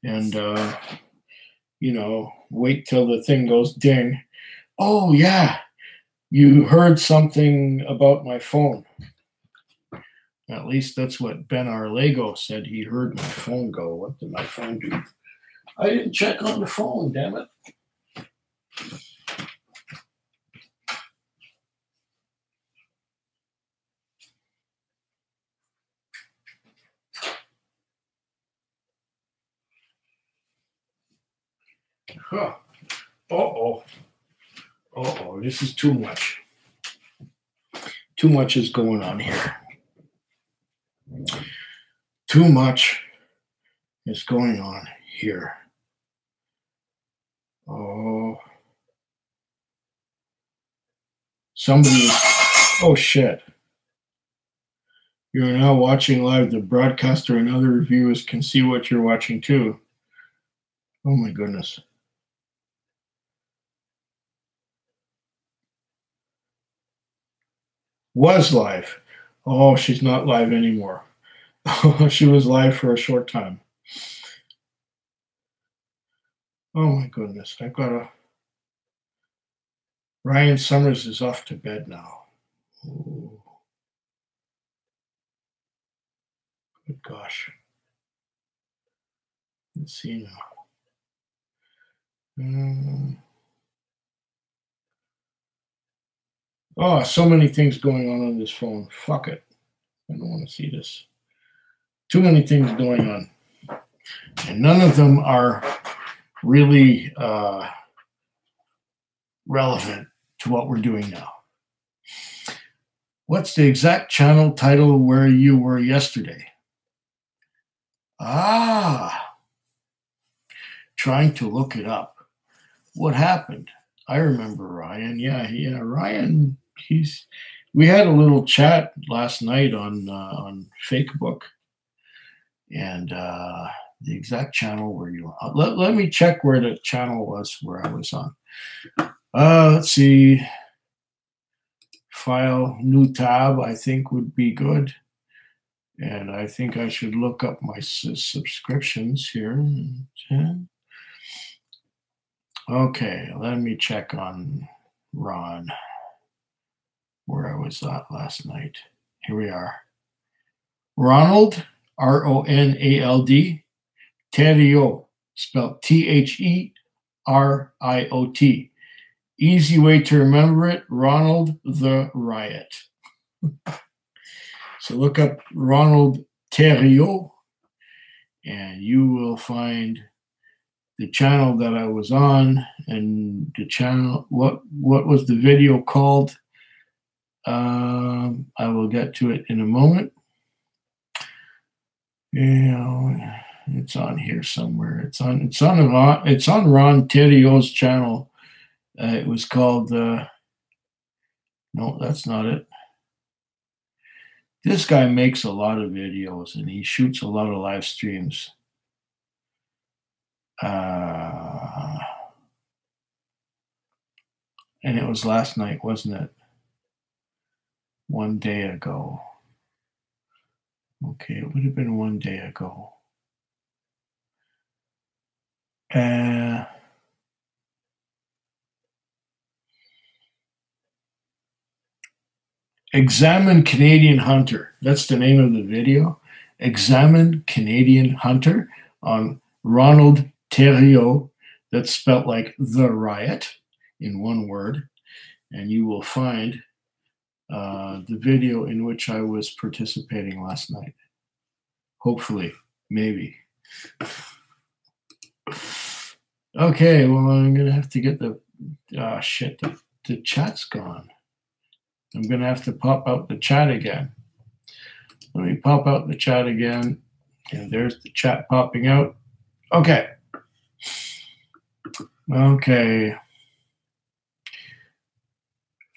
and you know, wait till the thing goes ding. Oh yeah, you heard something about my phone. At least that's what Ben Arlego said. He heard my phone go. What did my phone do? I didn't check on the phone, damn it. Huh. Uh-oh. Uh-oh, this is too much. Too much is going on here. Too much is going on here. Oh. Somebody, oh shit. You are now watching live. The broadcaster and other reviewers can see what you're watching too. Oh my goodness. Was live. Oh, she's not live anymore. She was live for a short time. Oh my goodness. I've got a... Ryan Summers is off to bed now. Ooh. Good gosh. Let's see now. Oh, so many things going on this phone. Fuck it. I don't want to see this. Too many things going on. And none of them are really relevant to what we're doing now. What's the exact channel title where you were yesterday? Trying to look it up. What happened? I remember Ryan. Yeah, Ryan. We had a little chat last night on Facebook, and the exact channel where you are. Let me check where the channel was where I was on. Let's see. File, new tab, I think would be good. And I think I should look up my subscriptions here. Okay, let me check on Ron, where I was at last night. Here we are. Ronald, R-O-N-A-L-D, Theriot, spelled T-H-E-R-I-O-T. Easy way to remember it, Ronald the Riot. So look up Ronald Theriot, and you will find the channel that I was on, and the channel, what was the video called? I will get to it in a moment. You know, it's on here somewhere. It's on Ron Theriot's channel. It was called, no, that's not it. This guy makes a lot of videos and he shoots a lot of live streams. And it was last night, wasn't it? One day ago. Okay, it would have been one day ago. Examine Canadian Hunter. That's the name of the video. Examine Canadian Hunter on Ronald Theriot. That's spelt like the riot in one word. And you will find the video in which I was participating last night. Hopefully, maybe. Okay, well, I'm going to have to get the shit, the chat's gone. I'm going to have to pop out the chat again. Let me pop out the chat again. And there's the chat popping out. Okay. Okay.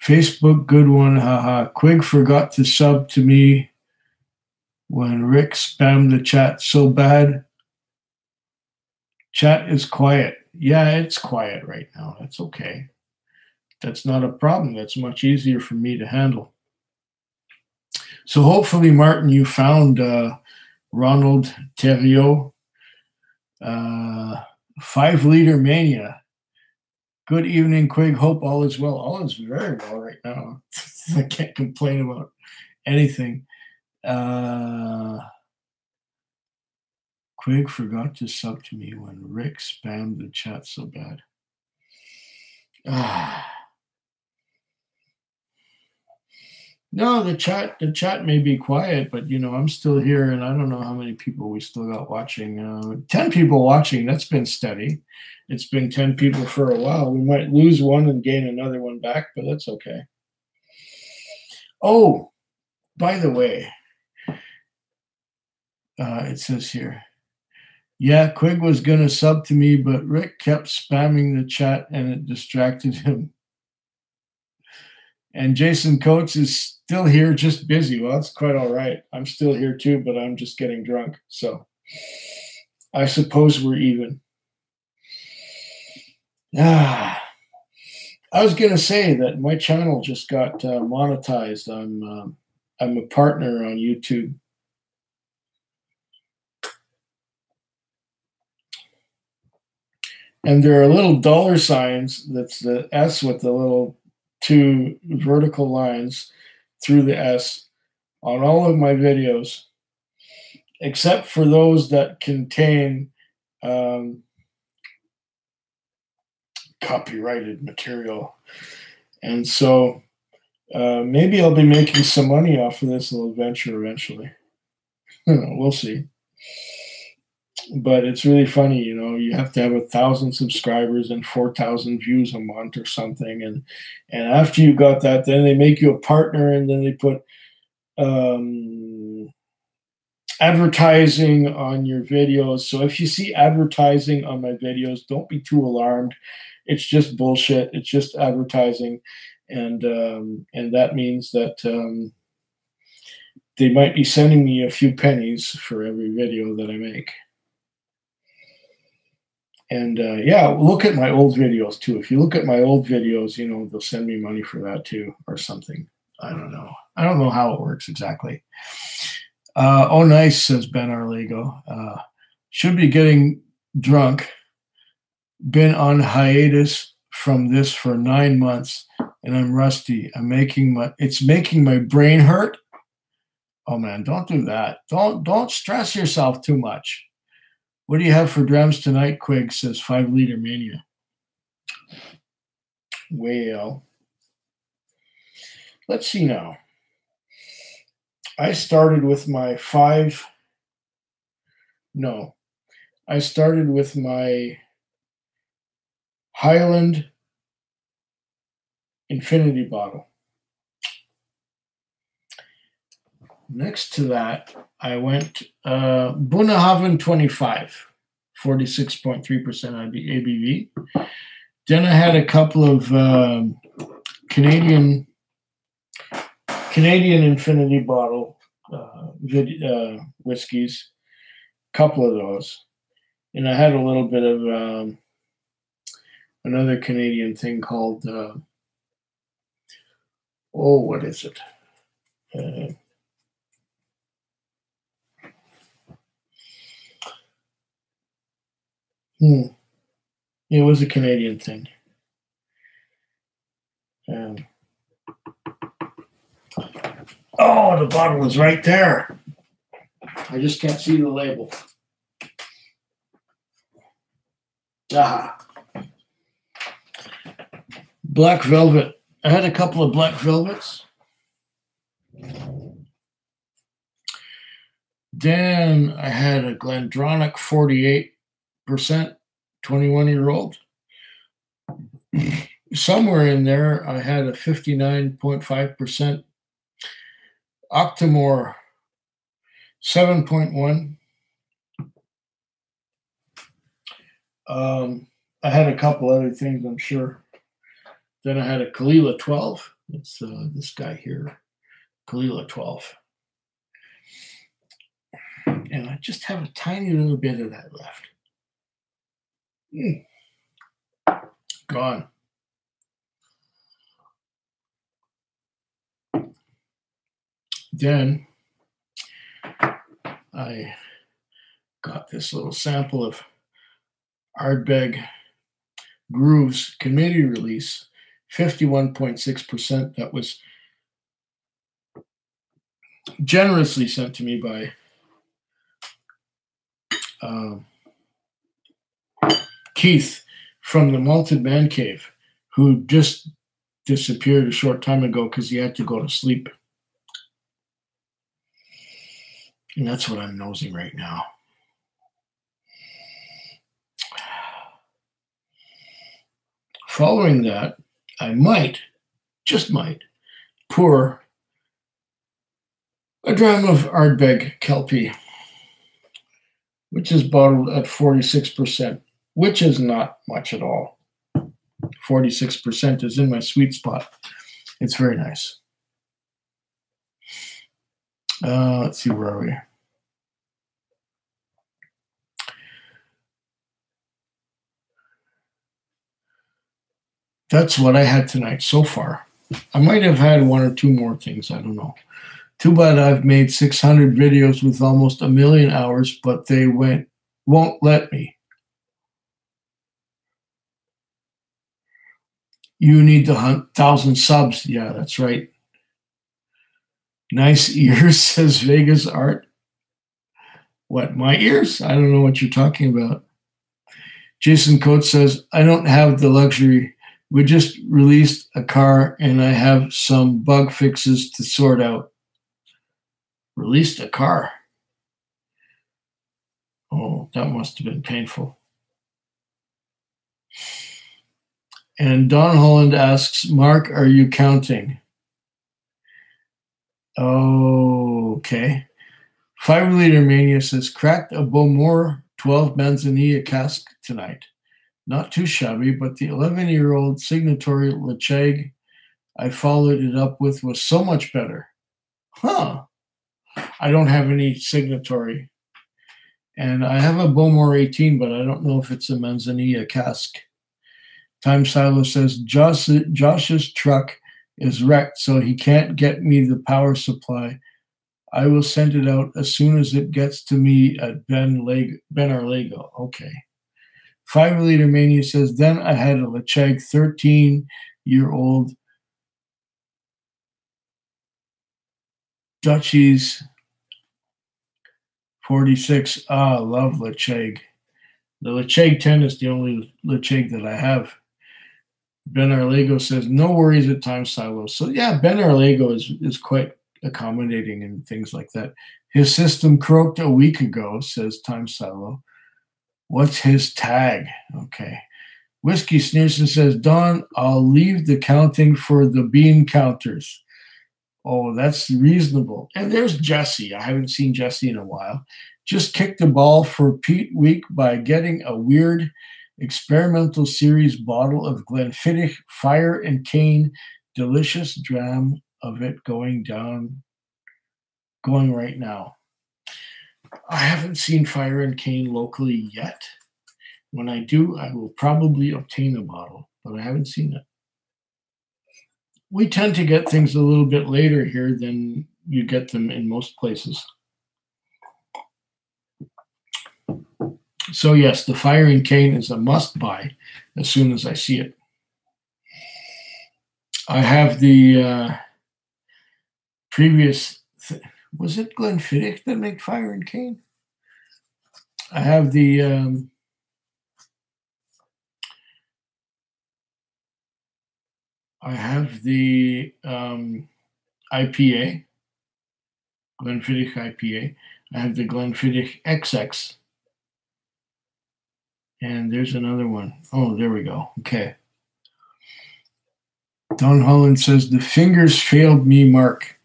Facebook, good one. Haha. Quig forgot to sub to me when Rick spammed the chat so bad. Chat is quiet. Yeah, it's quiet right now. That's okay. That's not a problem. That's much easier for me to handle. So hopefully, Martin, you found Ronald Theriot. Uh, 5 Liter Mania. Good evening, Quig. Hope all is well. All is very well right now. I can't complain about anything. Quig forgot to sub to me when Rick spammed the chat so bad. No, the chat may be quiet, but I'm still here, and I don't know how many people we still got watching. 10 people watching. That's been steady. It's been 10 people for a while. We might lose one and gain another one back, but that's okay. Oh, by the way, it says here, yeah, Quig was going to sub to me, but Rick kept spamming the chat and it distracted him. And Jason Coates is still here, just busy. Well, that's quite all right. I'm still here too, but I'm just getting drunk. So I suppose we're even. I was going to say that my channel just got monetized. I'm a partner on YouTube. And there are little dollar signs. That's the S with the little 2 vertical lines through the S on all of my videos, except for those that contain copyrighted material. And so maybe I'll be making some money off of this little venture eventually. We'll see. But it's really funny, you have to have 1,000 subscribers and 4,000 views a month or something. And after you got that, then they make you a partner, and then they put advertising on your videos. So if you see advertising on my videos, don't be too alarmed. It's just bullshit. It's just advertising. And that means that they might be sending me a few pennies for every video that I make. And look at my old videos too. If you look at my old videos, they'll send me money for that too, or something. I don't know. I don't know how it works exactly. Oh, nice, says Ben Arlego. Should be getting drunk. Been on hiatus from this for 9 months, and I'm rusty. It's making my brain hurt. Oh man, don't do that. Don't stress yourself too much. What do you have for drums tonight, Quig, says 5 Liter Mania. Well, let's see now. I started with my Highland Infinity bottle. Next to that, I went Bunnahabhain 25, 46.3% ABV. Then I had a couple of Canadian Infinity bottle whiskeys, a couple of those. And I had a little bit of another Canadian thing called, what is it? It was a Canadian thing. The bottle is right there. I just can't see the label. Black Velvet. I had a couple of Black Velvets. Then I had a Glendronach 48%, 21-year-old. Somewhere in there, I had a 59.5% Octomore 7.1. I had a couple other things, I'm sure. Then I had a Kalila 12. It's this guy here, Kalila 12. And I just have a tiny little bit of that left. Gone. Then I got this little sample of Ardbeg Grooves community release, 51.6%. That was generously sent to me by Keith from the Malted Man Cave, who just disappeared a short time ago because he had to go to sleep. And that's what I'm nosing right now. Following that, I might, just might, pour a dram of Ardbeg Kelpie, which is bottled at 46%, which is not much at all. 46% is in my sweet spot. It's very nice. Let's see, where are we? That's what I had tonight so far. I might have had one or two more things. I don't know. Too bad I've made 600 videos with almost 1 million hours, but they won't let me. You need to hunt 1,000 subs. Yeah, that's right. Nice ears, says Vegas Art. What, my ears? I don't know what you're talking about. Jason Coates says, I don't have the luxury. We just released a car and I have some bug fixes to sort out. Released a car? Oh, that must have been painful. And Don Holland asks, Mark, are you counting? Oh, okay. 5 Liter Mania says, cracked a Bowmore 12 Manzanilla cask tonight. Not too shabby, but the 11-year-old signatory Lecheg I followed it up with was so much better. Huh. I don't have any signatory. And I have a Bowmore 18, but I don't know if it's a Manzanilla cask. Time Silo says, Josh's truck is wrecked, so he can't get me the power supply. I will send it out as soon as it gets to me at Ben Arlego. Okay. 5 Liter Mania says, then I had a Lecheg 13-year-old Dutchies 46. Ah, love Lecheg. The Lecheg 10 is the only Lecheg that I have. Ben Arlego says, no worries at Time Silo. So yeah, Ben Arlego is quite accommodating and things like that. His system croaked a week ago, says Time Silo. What's his tag? Okay. Whisky Sneerson says, Don, I'll leave the counting for the bean counters. Oh, that's reasonable. And there's Jesse. I haven't seen Jesse in a while. Just kicked the ball for Peat Week by getting a weird experimental series bottle of Glenfiddich Fire and Cane. Delicious dram of it going right now. I haven't seen Fire and Cane locally yet. When I do, I will probably obtain a bottle, but I haven't seen it. We tend to get things a little bit later here than you get them in most places. So yes, the Fire and Cane is a must-buy as soon as I see it. I have the previous... Was it Glenfiddich that make Fire and Cane? I have the IPA, Glenfiddich IPA. I have the Glenfiddich XX. And there's another one. Oh, there we go. Okay. Don Holland says, the fingers failed me, Mark.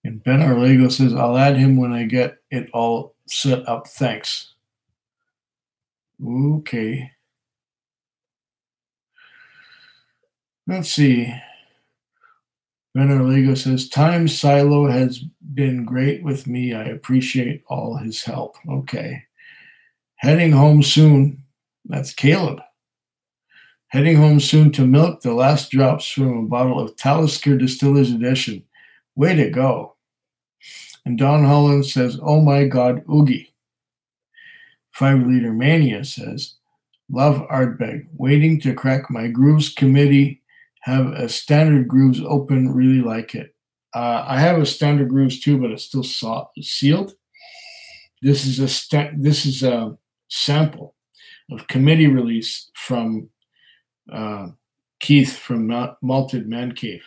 And Ben Arlego says, I'll add him when I get it all set up. Thanks. Okay. Let's see. Ben Arlego says, Time Silo has been great with me. I appreciate all his help. Okay. Heading home soon. That's Caleb. Heading home soon to milk the last drops from a bottle of Talisker Distillers Edition. Way to go. And Don Holland says, oh my God, Oogie. 5-Liter Mania says, love Ardbeg. Waiting to crack my grooves committee. Have a standard grooves open. Really like it. I have a standard grooves too, but it's still sealed. This is a sample of committee release from Keith from Malted Man Cave.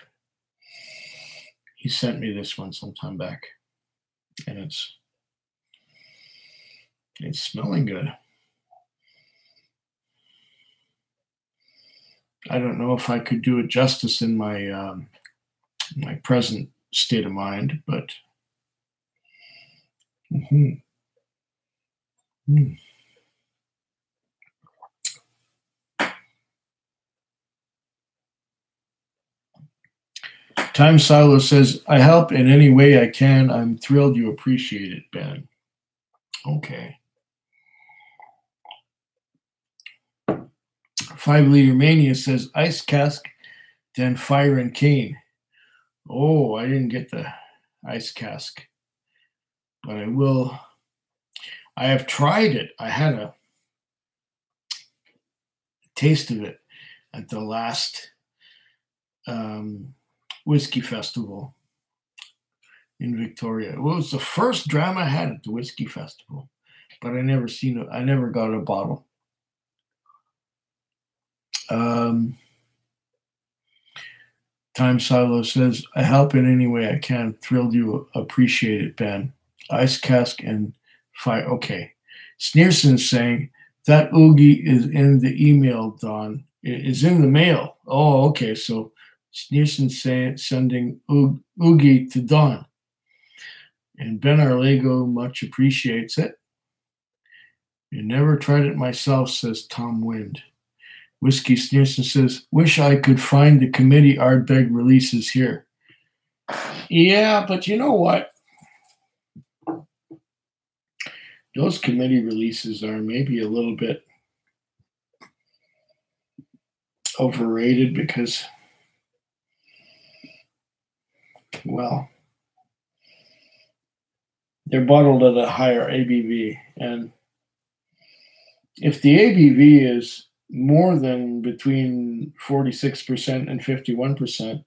He sent me this one sometime back, and it's smelling good. I don't know if I could do it justice in my my present state of mind, but Time Silo says, I help in any way I can. I'm thrilled you appreciate it, Ben. Okay. 5-Liter Mania says, ice cask, then fire and cane. Oh, I didn't get the ice cask, but I will. I have tried it. I had a taste of it at the last Whisky Festival in Victoria. It was the first dram I had at the Whisky Festival, but I never got a bottle. Time Silo says, I help in any way I can. Thrilled you appreciate it, Ben. Ice cask and fire. Okay. Sneerson's saying, that oogie is in the email, Don. It is in the mail. Oh, okay. So Sneerson's sending oogie to Don. And Ben Arlego much appreciates it. You never tried it myself, says Tom Wind. Whiskey Sneerson says, wish I could find the committee Ardbeg releases here. Yeah, but you know what? Those committee releases are maybe a little bit overrated because, well, they're bottled at a higher ABV. And if the ABV is more than between 46% and 51%,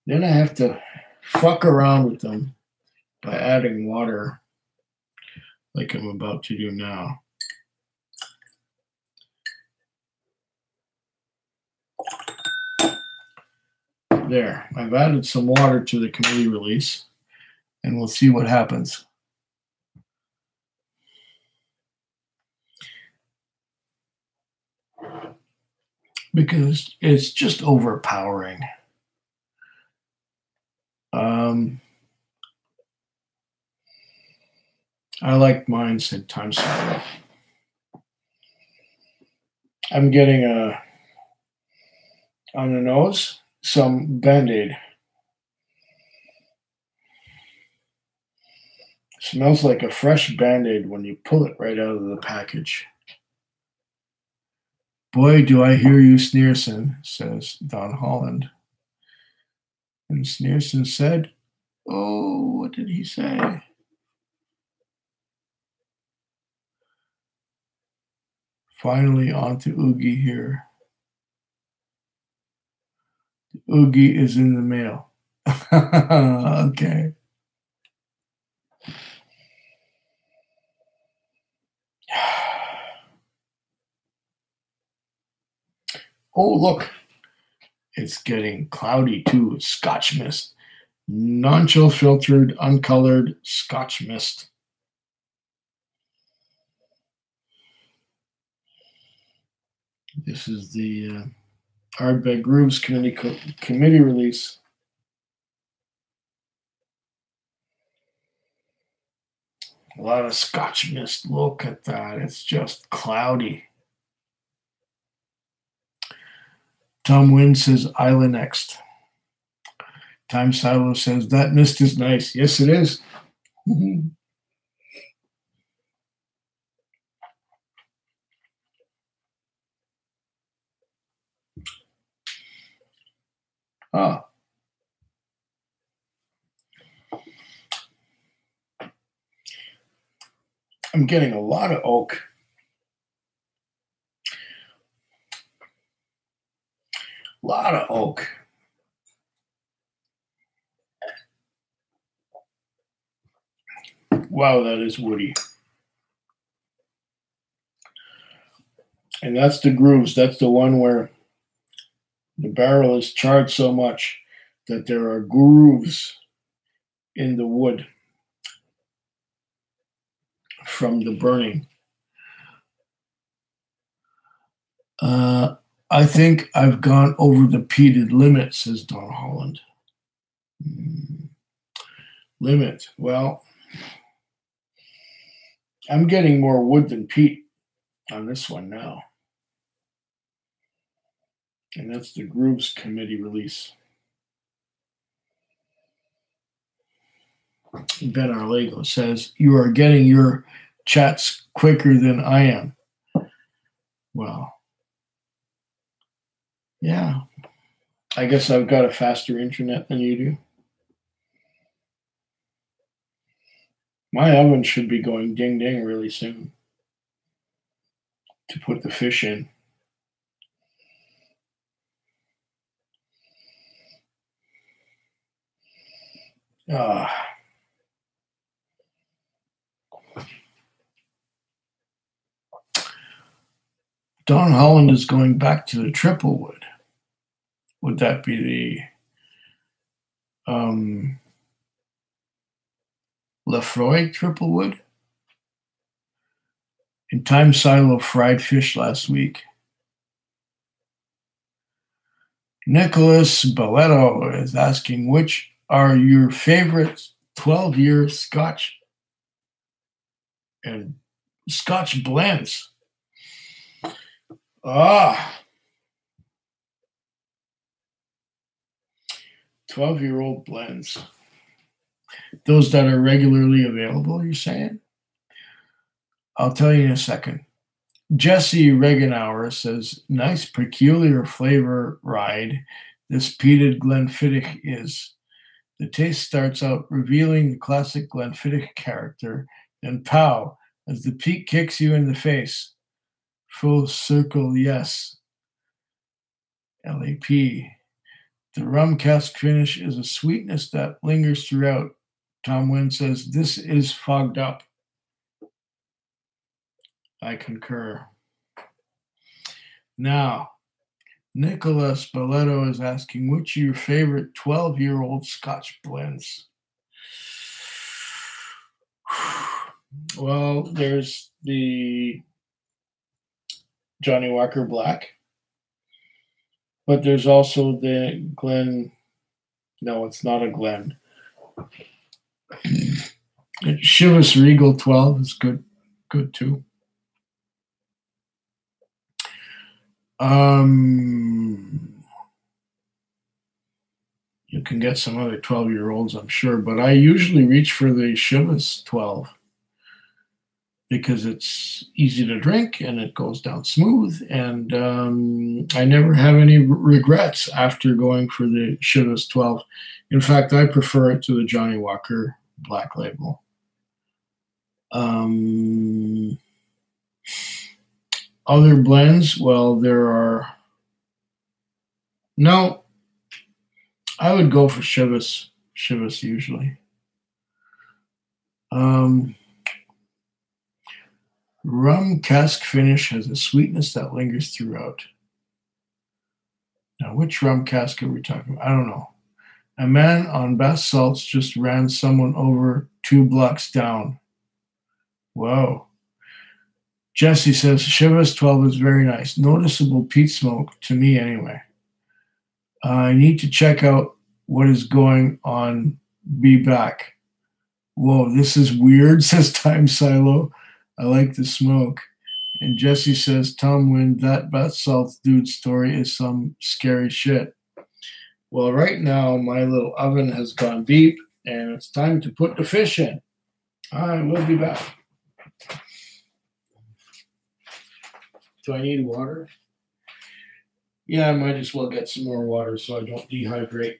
then I have to fuck around with them by adding water like I'm about to do now. There, I've added some water to the committee release, and we'll see what happens. Because it's just overpowering. I like mine, said Time Silo. I'm getting on the nose some Band-Aid. Smells like a fresh Band-Aid when you pull it right out of the package. Boy, do I hear you, Sneerson, says Don Holland. And Sneerson said, oh, what did he say? Finally on to Oogie here. The Oogie is in the mail. Okay. Oh, look. It's getting cloudy too. It's Scotch mist. Non-chill filtered, uncolored Scotch mist. This is the Ardbeg Grooves committee release. A lot of Scotch mist. Look at that. It's just cloudy. Tom Wynn says, Isla next. Time Silo says, that mist is nice. Yes, it is. Ah. I'm getting a lot of oak. A lot of oak. Wow, that is woody. And that's the grooves. That's the one where the barrel is charred so much that there are grooves in the wood from the burning. I think I've gone over the peated limit, says Don Holland. Limit. Well, I'm getting more wood than peat on this one now. And that's the Grooves Committee release. Ben Arlego says, you are getting your chats quicker than I am. Well, yeah. I guess I've got a faster internet than you do. My oven should be going ding ding really soon to put the fish in. Don Holland is going back to the triple wood. Would that be the Lefroy triple wood? In Time Silo fried fish last week. Nicholas Balletto is asking, which are your favorite 12-year Scotch and Scotch blends? 12-year-old blends. Those that are regularly available, you're saying? I'll tell you in a second. Jesse Regenauer says, nice peculiar flavor ride this peated Glenfiddich is. The taste starts out revealing the classic Glenfiddich character, then pow, as the peat kicks you in the face. Full circle, yes. LAP. The rum cask finish is a sweetness that lingers throughout. Tom Wynn says, this is fogged up. I concur. Now, Nicholas Balletto is asking, which are your favorite 12-year-old Scotch blends? Well, there's the Johnny Walker Black, but there's also the Glen. No, it's not a Glen. Chivas Regal 12 is good too. You can get some other 12-year-olds, I'm sure, but I usually reach for the Chivas 12 because it's easy to drink and it goes down smooth, and I never have any regrets after going for the Chivas 12. In fact, I prefer it to the Johnny Walker Black Label. Other blends, well, there are... No, I would go for Chivas usually. Rum cask finish has a sweetness that lingers throughout. Now, which rum cask are we talking about? I don't know. A man on bath salts just ran someone over 2 blocks down. Whoa. Jesse says, Chivas 12 is very nice. Noticeable peat smoke, to me anyway. I need to check out what is going on. Be back. Whoa, this is weird, says Time Silo. I like the smoke. And Jesse says, Tom Wynn, that bath salts dude story is some scary shit. Well, right now, my little oven has gone deep, and it's time to put the fish in. I will be back. Do I need water? Yeah, I might as well get some more water so I don't dehydrate.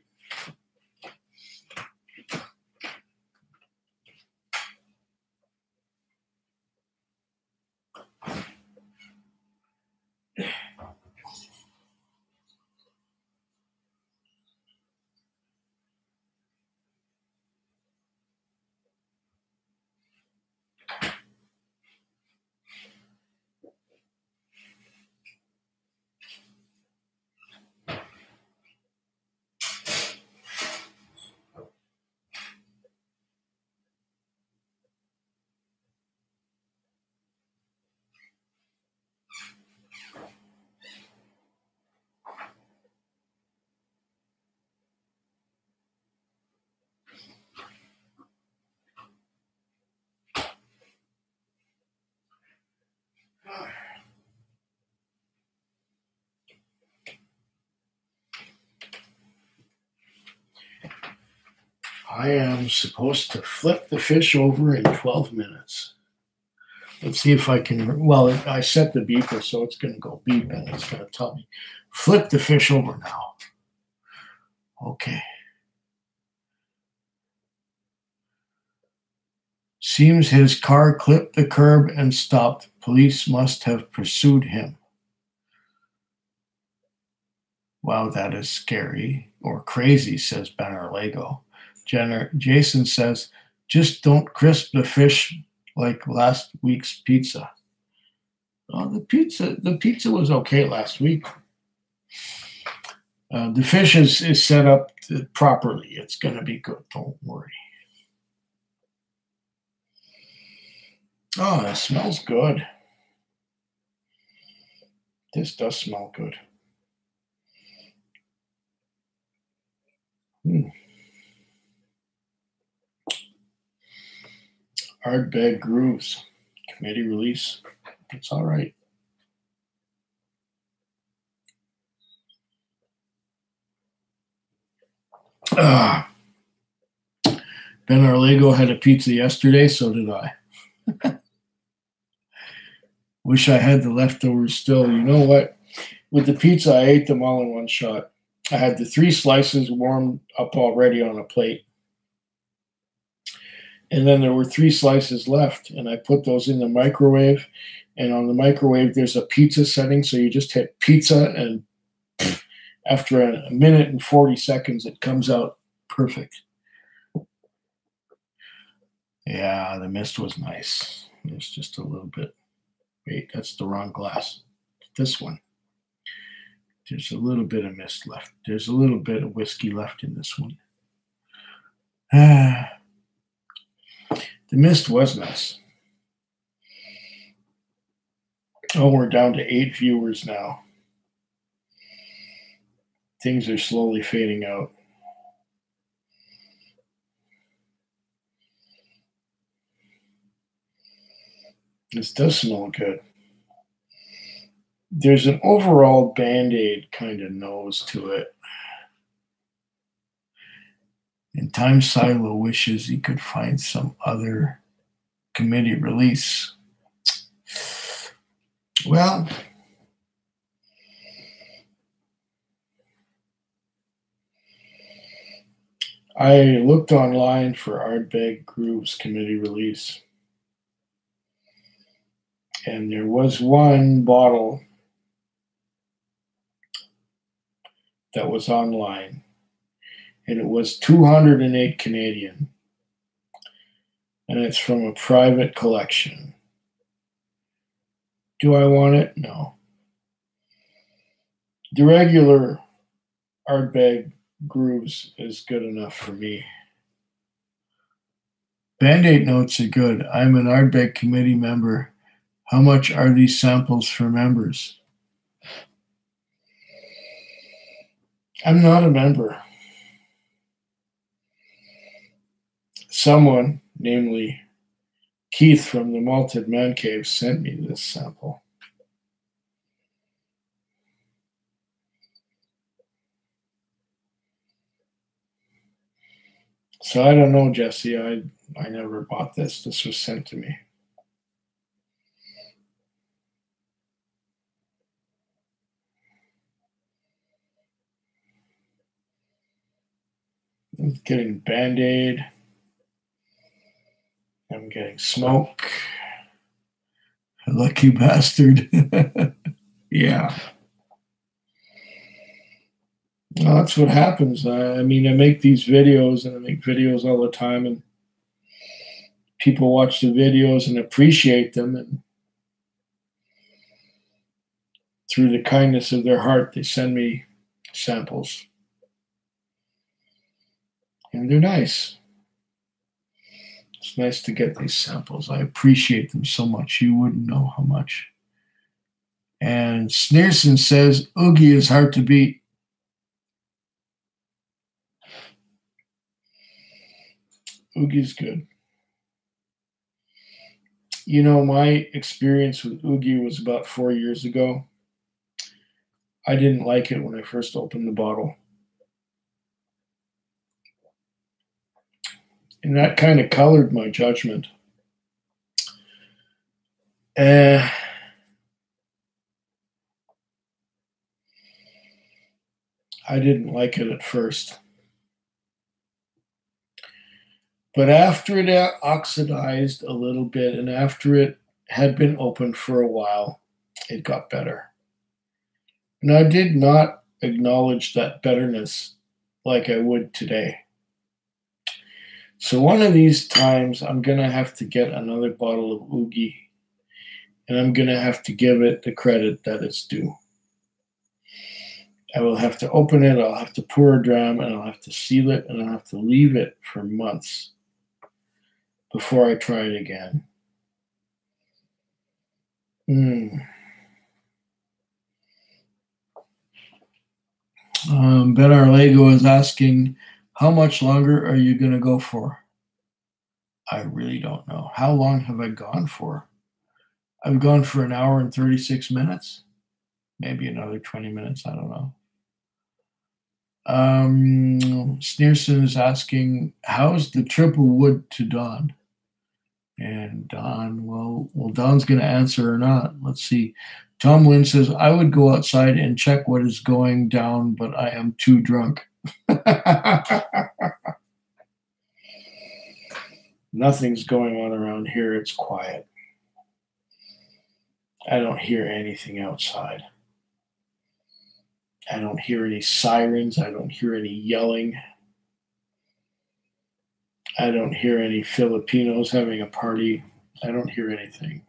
I am supposed to flip the fish over in 12 minutes. Let's see if I can. Well, I set the beeper, so it's going to go beep, and it's going to tell me, flip the fish over now. Okay. Seems his car clipped the curb and stopped. Police must have pursued him. Wow, that is scary or crazy, says Ben Arlego. Jason says, just don't crisp the fish like last week's pizza. Oh, the pizza was okay last week. The fish is set up properly. It's going to be good. Don't worry. Oh, it smells good. This does smell good. Ardbeg Grooves committee release. It's all right. Ben Arlego had a pizza yesterday, so did I. Wish I had the leftovers still. You know what? With the pizza, I ate them all in one shot. I had the 3 slices warmed up already on a plate. And then there were 3 slices left, and I put those in the microwave. And on the microwave, there's a pizza setting, so you just hit pizza, and after a minute and 40 seconds, it comes out perfect. Yeah, the mist was nice. It's just a little bit. Wait, that's the wrong glass. This one. There's a little bit of mist left. There's a little bit of whiskey left in this one. The mist was nice. Oh, we're down to 8 viewers now. Things are slowly fading out. This does smell good. There's an overall Band-Aid kind of nose to it. And Time Silo wishes he could find some other committee release. Well, I looked online for Ardbeg Grooves committee release. And there was one bottle that was online, and it was 208 Canadian, and it's from a private collection. Do I want it? No. The regular Ardbeg Grooves is good enough for me. Band-Aid notes are good. I'm an Ardbeg committee member. How much are these samples for members? I'm not a member. Someone, namely Keith from the Malted Man Cave, sent me this sample. So I don't know, Jesse. I never bought this. This was sent to me. I'm getting Band-Aid. I'm getting smoke. Lucky bastard. Yeah. Well, that's what happens. I mean, I make these videos, and I make videos all the time, and people watch the videos and appreciate them, and through the kindness of their heart, they send me samples. And they're nice. It's nice to get these samples. I appreciate them so much. You wouldn't know how much. And Sneerson says, Oogie is hard to beat. Oogie's good. You know, my experience with Oogie was about 4 years ago. I didn't like it when I first opened the bottle. And that kind of colored my judgment. I didn't like it at first. But after it oxidized a little bit and after it had been open for a while, it got better. And I did not acknowledge that betterness like I would today. So one of these times, I'm going to have to get another bottle of Oogie, and I'm going to have to give it the credit that it's due. I will have to open it, I'll have to pour a dram, and I'll have to seal it, and I'll have to leave it for months before I try it again. Ben Arlego is asking, how much longer are you going to go for? I really don't know. How long have I gone for? I've gone for an hour and 36 minutes. Maybe another 20 minutes. I don't know. Sneerson is asking, how's the triple wood to Don? And Don, well, Don's going to answer or not. Let's see. Tom Lynn says, I would go outside and check what is going down, but I am too drunk. Nothing's going on around here. It's quiet. I don't hear anything outside. I don't hear any sirens. I don't hear any yelling. I don't hear any Filipinos having a party. I don't hear anything.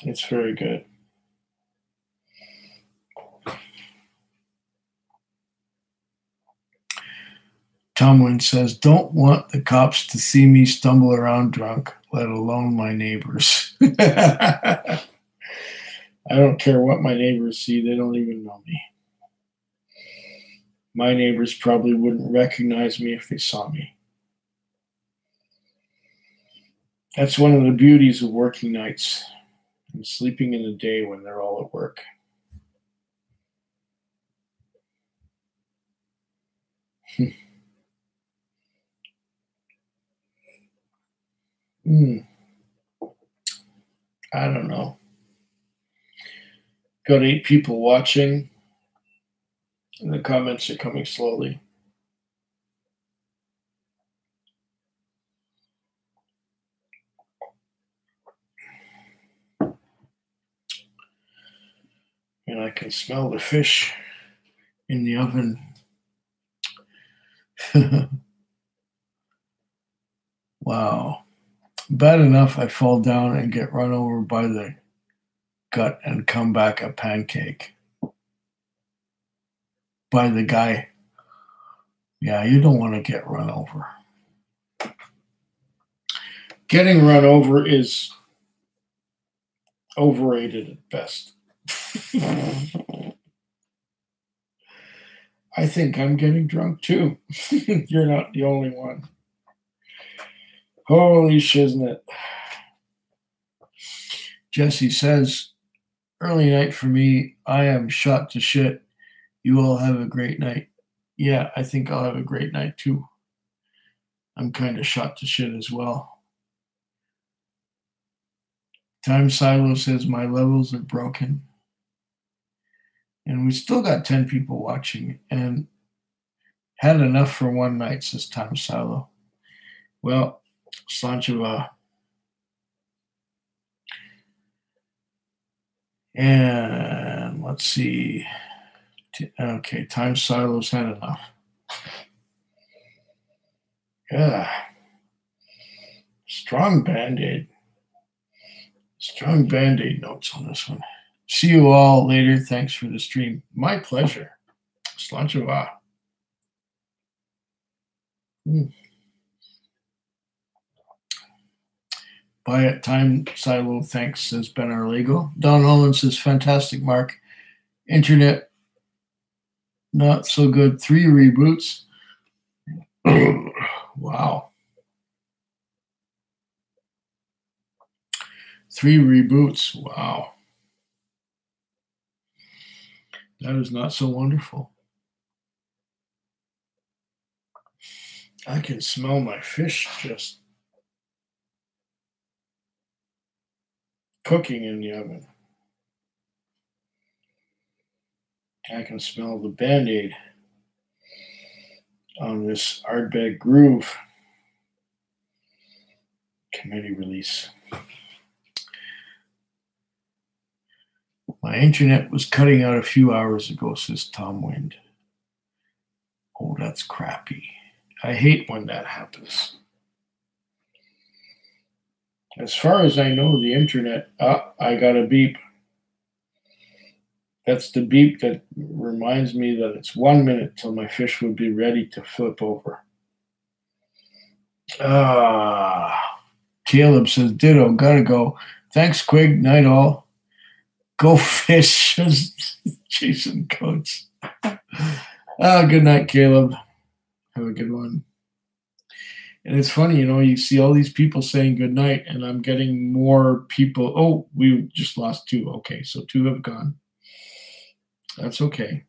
It's very good. Tomlin says, don't want the cops to see me stumble around drunk, let alone my neighbors. I don't care what my neighbors see. They don't even know me. My neighbors probably wouldn't recognize me if they saw me. That's one of the beauties of working nights and sleeping in the day when they're all at work. I don't know. Got 8 people watching, and the comments are coming slowly. And I can smell the fish in the oven. Wow. Bad enough I fall down and get run over by the gut and come back a pancake. By the guy. Yeah, you don't want to get run over. Getting run over is overrated at best. I think I'm getting drunk too. You're not the only one. Holy shiznit. Jesse says, early night for me. I am shot to shit. You all have a great night. Yeah, I think I'll have a great night too. I'm kind of shot to shit as well. Time Silo says my levels are broken. And we still got 10 people watching and had enough for one night, says Time Silo. Well, Slancheva. And let's see. Okay, Time Silo's had enough. Yeah. Strong Band-Aid. Strong Band-Aid notes on this one. See you all later. Thanks for the stream. My pleasure. Slancheva. Buy it. Time Silo. Thanks, says Ben Arlego. Don Holland says, fantastic, Mark. Internet, not so good. 3 reboots. Wow. 3 reboots. Wow. That is not so wonderful. I can smell my fish just cooking in the oven. I can smell the Band-Aid on this Ardbeg Groove committee release. My internet was cutting out a few hours ago, says Tom Wind. Oh, that's crappy. I hate when that happens. As far as I know, the internet, I got a beep. That's the beep that reminds me that it's 1 minute till my fish would be ready to flip over. Caleb says, ditto, gotta go. Thanks, Quig. Night all. Go fish, says Jason Coates. Good night, Caleb. Have a good one. And it's funny, you see all these people saying good night, and I'm getting more people. Oh, we just lost 2. Okay, so 2 have gone. That's okay.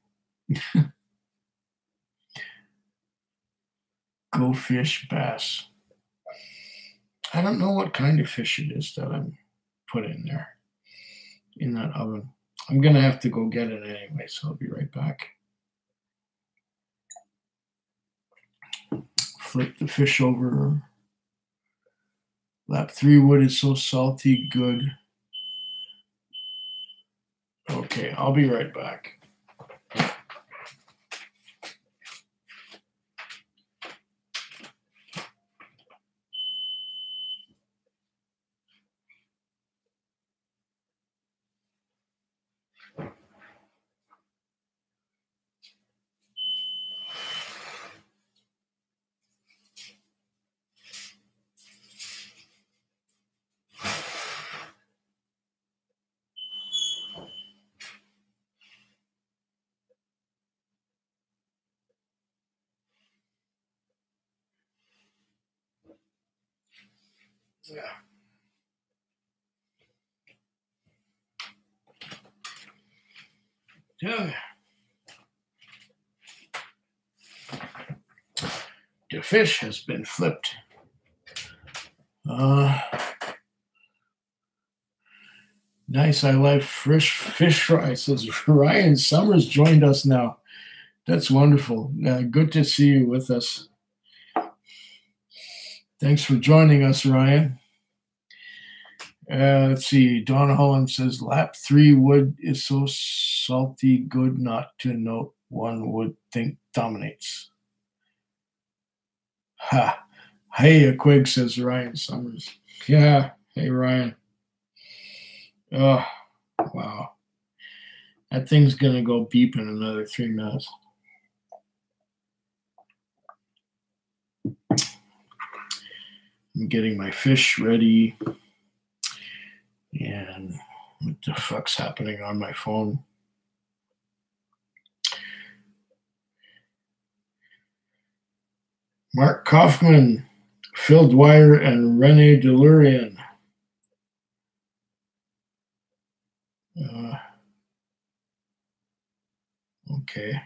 Go fish bass. I don't know what kind of fish it is that I'm putting there in that oven. I'm going to have to go get it anyway, so I'll be right back. Flip the fish over. Lap 3 wood is so salty, good. Okay, I'll be right back. Yeah. Yeah. The fish has been flipped. Nice, I like fish fry, says Ryan Summers joined us now. That's wonderful. Good to see you with us. Thanks for joining us, Ryan. Let's see. Don Holland says, lap 3 wood is so salty, good not to note one would think dominates. Ha. Hey, a Quig, says Ryan Summers. Yeah. Hey, Ryan. Oh, wow. That thing's going to go beep in another 3 minutes. I'm getting my fish ready. And what the fuck's happening on my phone? Mark Kaufman, Phil Dwyer, and Rene Delurian. Okay.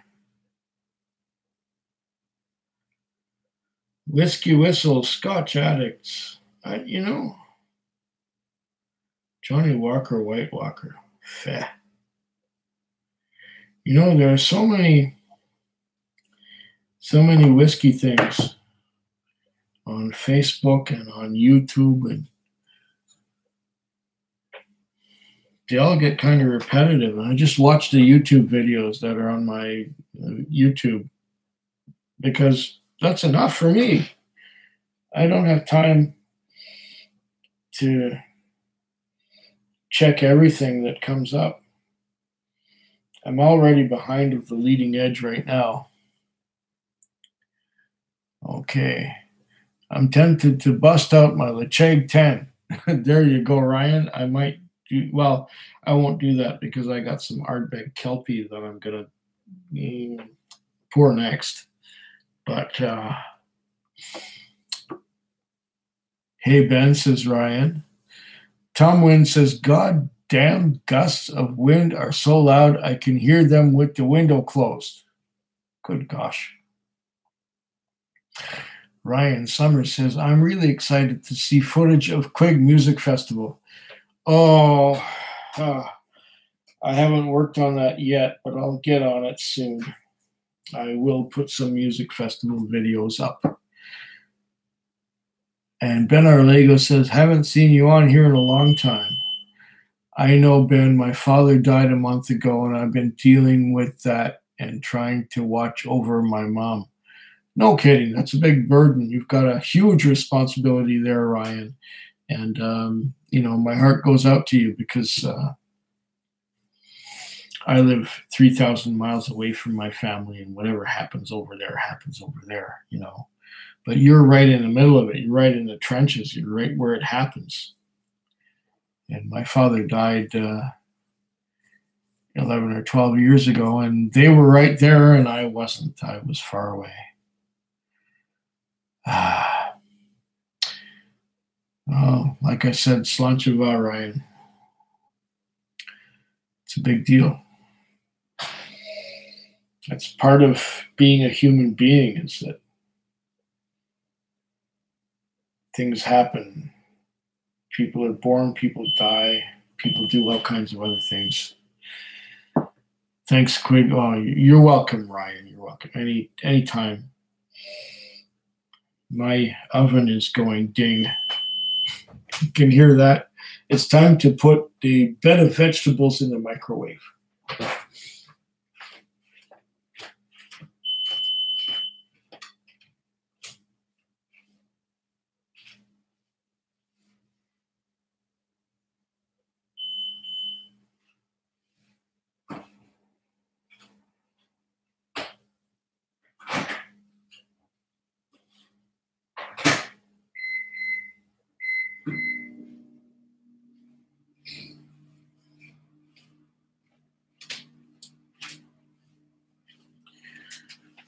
Whiskey Whistle, Scotch Addicts. Johnny Walker, White Walker. Feh. There are so many whiskey things on Facebook and on YouTube, and they all get kind of repetitive. And I just watch the YouTube videos that are on my YouTube because that's enough for me. I don't have time to check everything that comes up. I'm already behind of the leading edge right now. Okay. I'm tempted to bust out my Lecheg 10. There you go, Ryan. I might do, well, I won't do that because I got some Ardbeg Kelpie that I'm going to pour next. But, hey, Ben, says Ryan. Tom Wind says, God damn gusts of wind are so loud I can hear them with the window closed. Good gosh. Ryan Summers says, I'm really excited to see footage of Quig Music Festival. Oh, I haven't worked on that yet, but I'll get on it soon. I will put some music festival videos up. And Ben Arlego says, haven't seen you on here in a long time. I know, Ben, my father died a month ago, and I've been dealing with that and trying to watch over my mom. No kidding. That's a big burden. You've got a huge responsibility there, Ryan. And, my heart goes out to you because I live 3,000 miles away from my family, and whatever happens over there, But you're right in the middle of it. You're right in the trenches. You're right where it happens. And my father died 11 or 12 years ago, and they were right there, and I wasn't. I was far away. Like I said, Slancheva, Ryan. It's a big deal. That's part of being a human being, is that things happen. People are born, people die, people do all kinds of other things. Thanks, Quig. Oh, you're welcome, Ryan. You're welcome. Anytime. My oven is going ding. You can hear that. It's time to put the bed of vegetables in the microwave.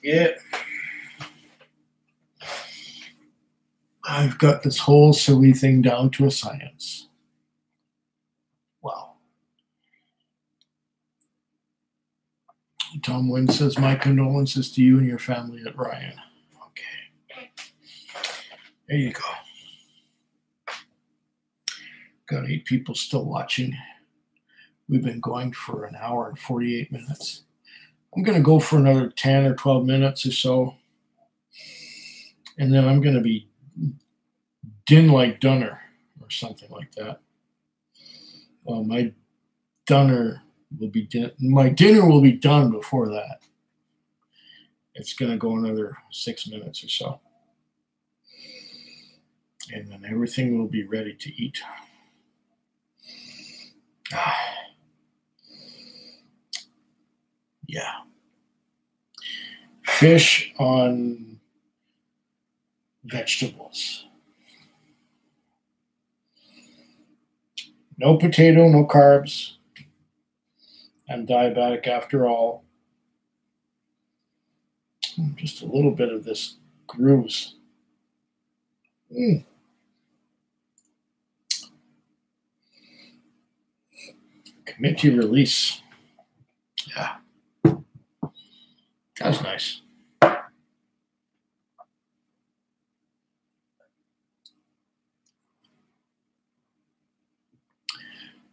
Yeah. I've got this whole silly thing down to a science. Wow. Tom Wynn says, my condolences to you and your family at Ryan. Okay. There you go. Got 8 people still watching. We've been going for an hour and 48 minutes. I'm going to go for another 10 or 12 minutes or so. And then I'm going to be din like Dunner or something like that. Well, my dinner will be done before that. It's going to go another 6 minutes or so. And then everything will be ready to eat. Yeah. Fish on vegetables. No potato, no carbs. I'm diabetic after all. Just a little bit of this grooves. Committee release. Yeah. That's nice.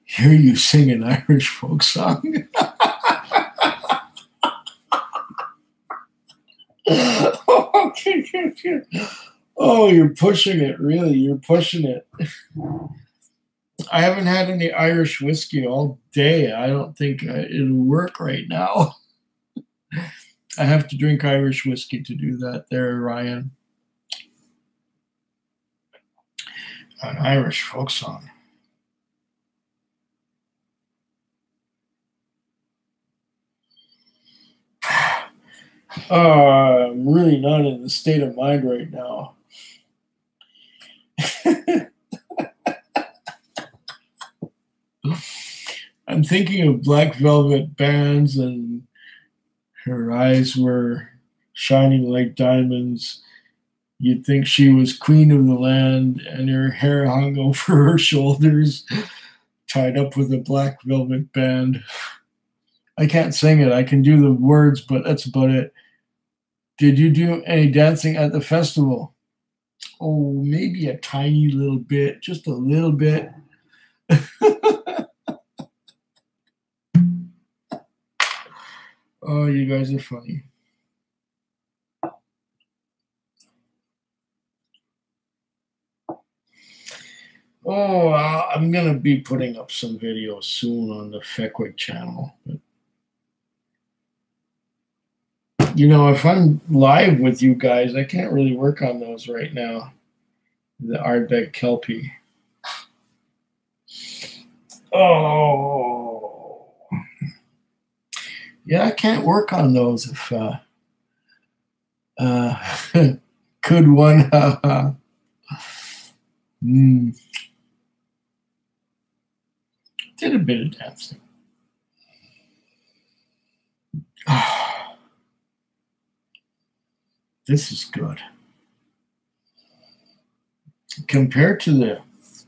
Hear you sing an Irish folk song. Oh, you're pushing it, really. You're pushing it. I haven't had any Irish whiskey all day. I don't think it'll work right now. I have to drink Irish whiskey to do that there, Ryan. An Irish folk song. I'm really not in the state of mind right now. I'm thinking of Black Velvet bands, and her eyes were shining like diamonds. You'd think she was queen of the land, and her hair hung over her shoulders, tied up with a Black Velvet band. I can't sing it. I can do the words, but that's about it. Did you do any dancing at the festival? Oh, maybe a tiny little bit, just a little bit. Oh, you guys are funny. Oh, I'm going to be putting up some videos soon on the Feckwig channel. But, you know, if I'm live with you guys, I can't really work on those right now. The Ardbeg Kelpie. Oh. Yeah, I can't work on those if could one did a bit of dancing. This is good. Compared to the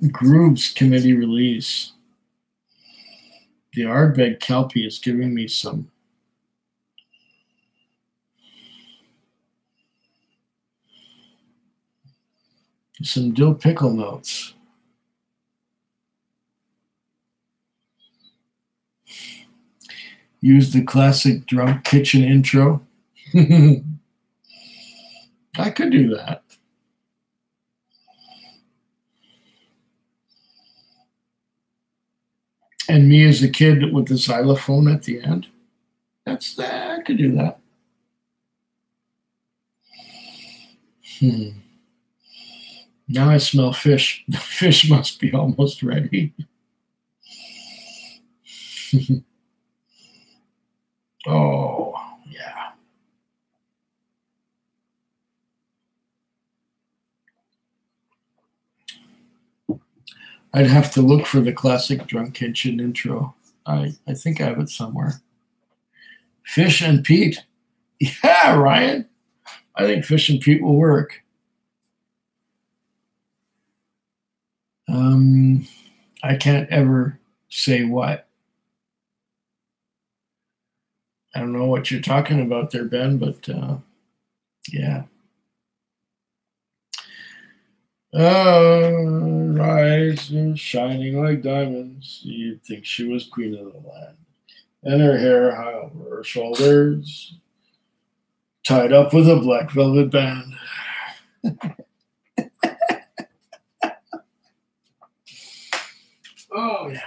Grooves Committee release, the Ardbeg Kelpie is giving me some dill pickle notes. Use the classic drunk kitchen intro. I could do that. And me as a kid with the xylophone at the end. I could do that. Now I smell fish. The fish must be almost ready. Oh, yeah. I'd have to look for the classic drunk kitchen intro. I think I have it somewhere. Fish and Peat. Yeah, Ryan. I think Fish and Peat will work. I can't ever say what. I don't know what you're talking about there, Ben, but yeah. Rise shining like diamonds. You'd think she was queen of the land. And her hair high over her shoulders, tied up with a black velvet band. Oh, yeah.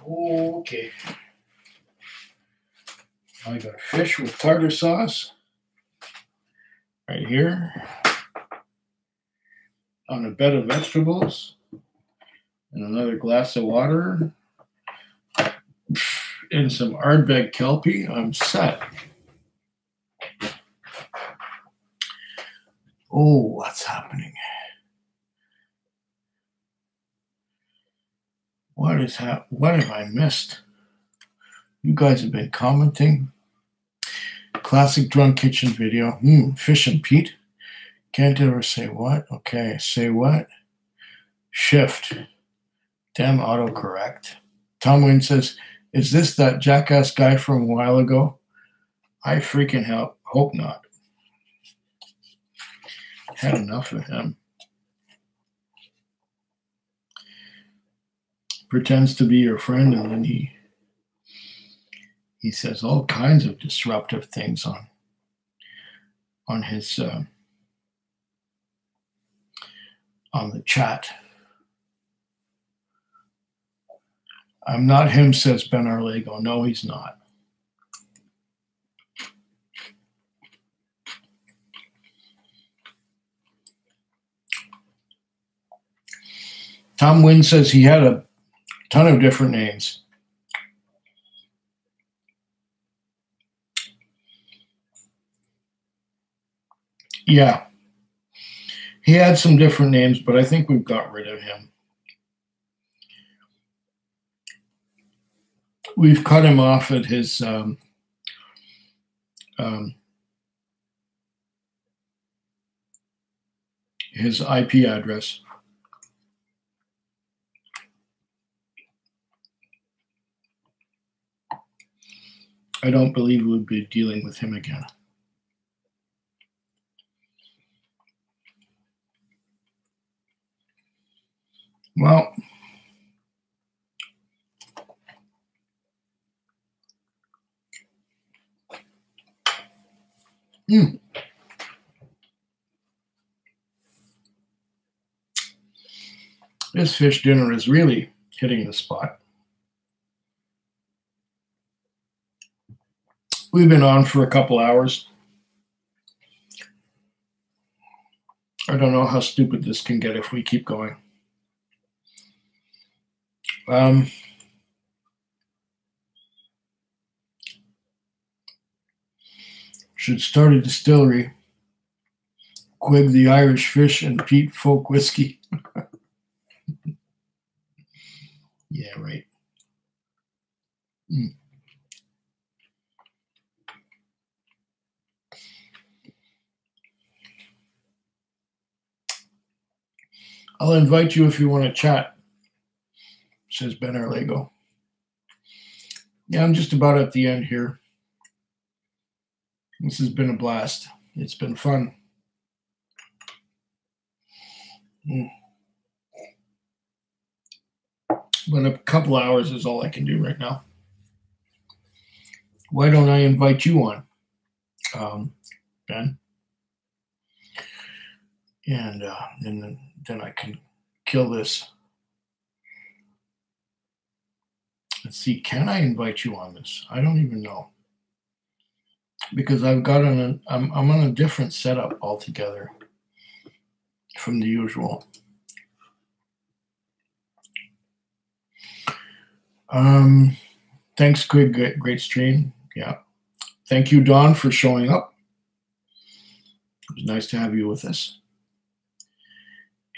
Okay. I got fish with tartar sauce right here on a bed of vegetables and another glass of water and some Ardbeg Kelpie. I'm set. Oh, what's happening? What have I missed? You guys have been commenting. Classic drunk kitchen video. Fish and Peat. Can't ever say what. Okay, say what? Shift. Damn autocorrect. Tom Wynn says, is this that jackass guy from a while ago? I freaking hope not. Had enough of him. Pretends to be your friend, and then he says all kinds of disruptive things on his on the chat. I'm not him, says Ben Arlego. No, he's not. Tom Wynn says he had a ton of different names. Yeah. He had some different names, but I think we've got rid of him. We've cut him off at his IP address. I don't believe we'll be dealing with him again. Well, this fish dinner is really hitting the spot. We've been on for a couple hours. I don't know how stupid this can get if we keep going. Should start a distillery. Quig the Irish Fish and Peat Folk Whiskey. Yeah, right. I'll invite you if you want to chat, says Ben Arlego. Yeah, I'm just about at the end here. This has been a blast. It's been fun. But a couple hours is all I can do right now. Why don't I invite you on, Ben? And then I can kill this. Let's see, can I invite you on this? I don't even know. Because I've got I'm on a different setup altogether from the usual. Thanks, Quig. Great stream. Yeah. Thank you, Don, for showing up. It was nice to have you with us.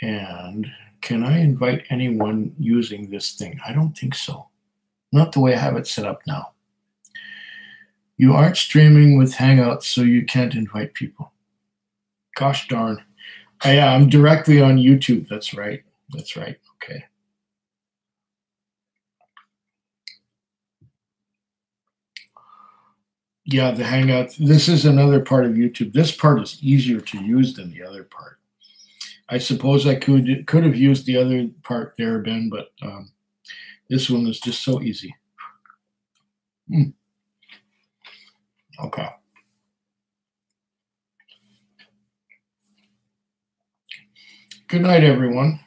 And can I invite anyone using this thing? I don't think so. Not the way I have it set up now. You aren't streaming with Hangouts, so you can't invite people. Gosh darn. Yeah, I'm directly on YouTube. That's right. That's right. Okay. Yeah, the Hangouts. This is another part of YouTube. This part is easier to use than the other part. I suppose I could have used the other part there, Ben, but this one was just so easy. Okay. Good night, everyone.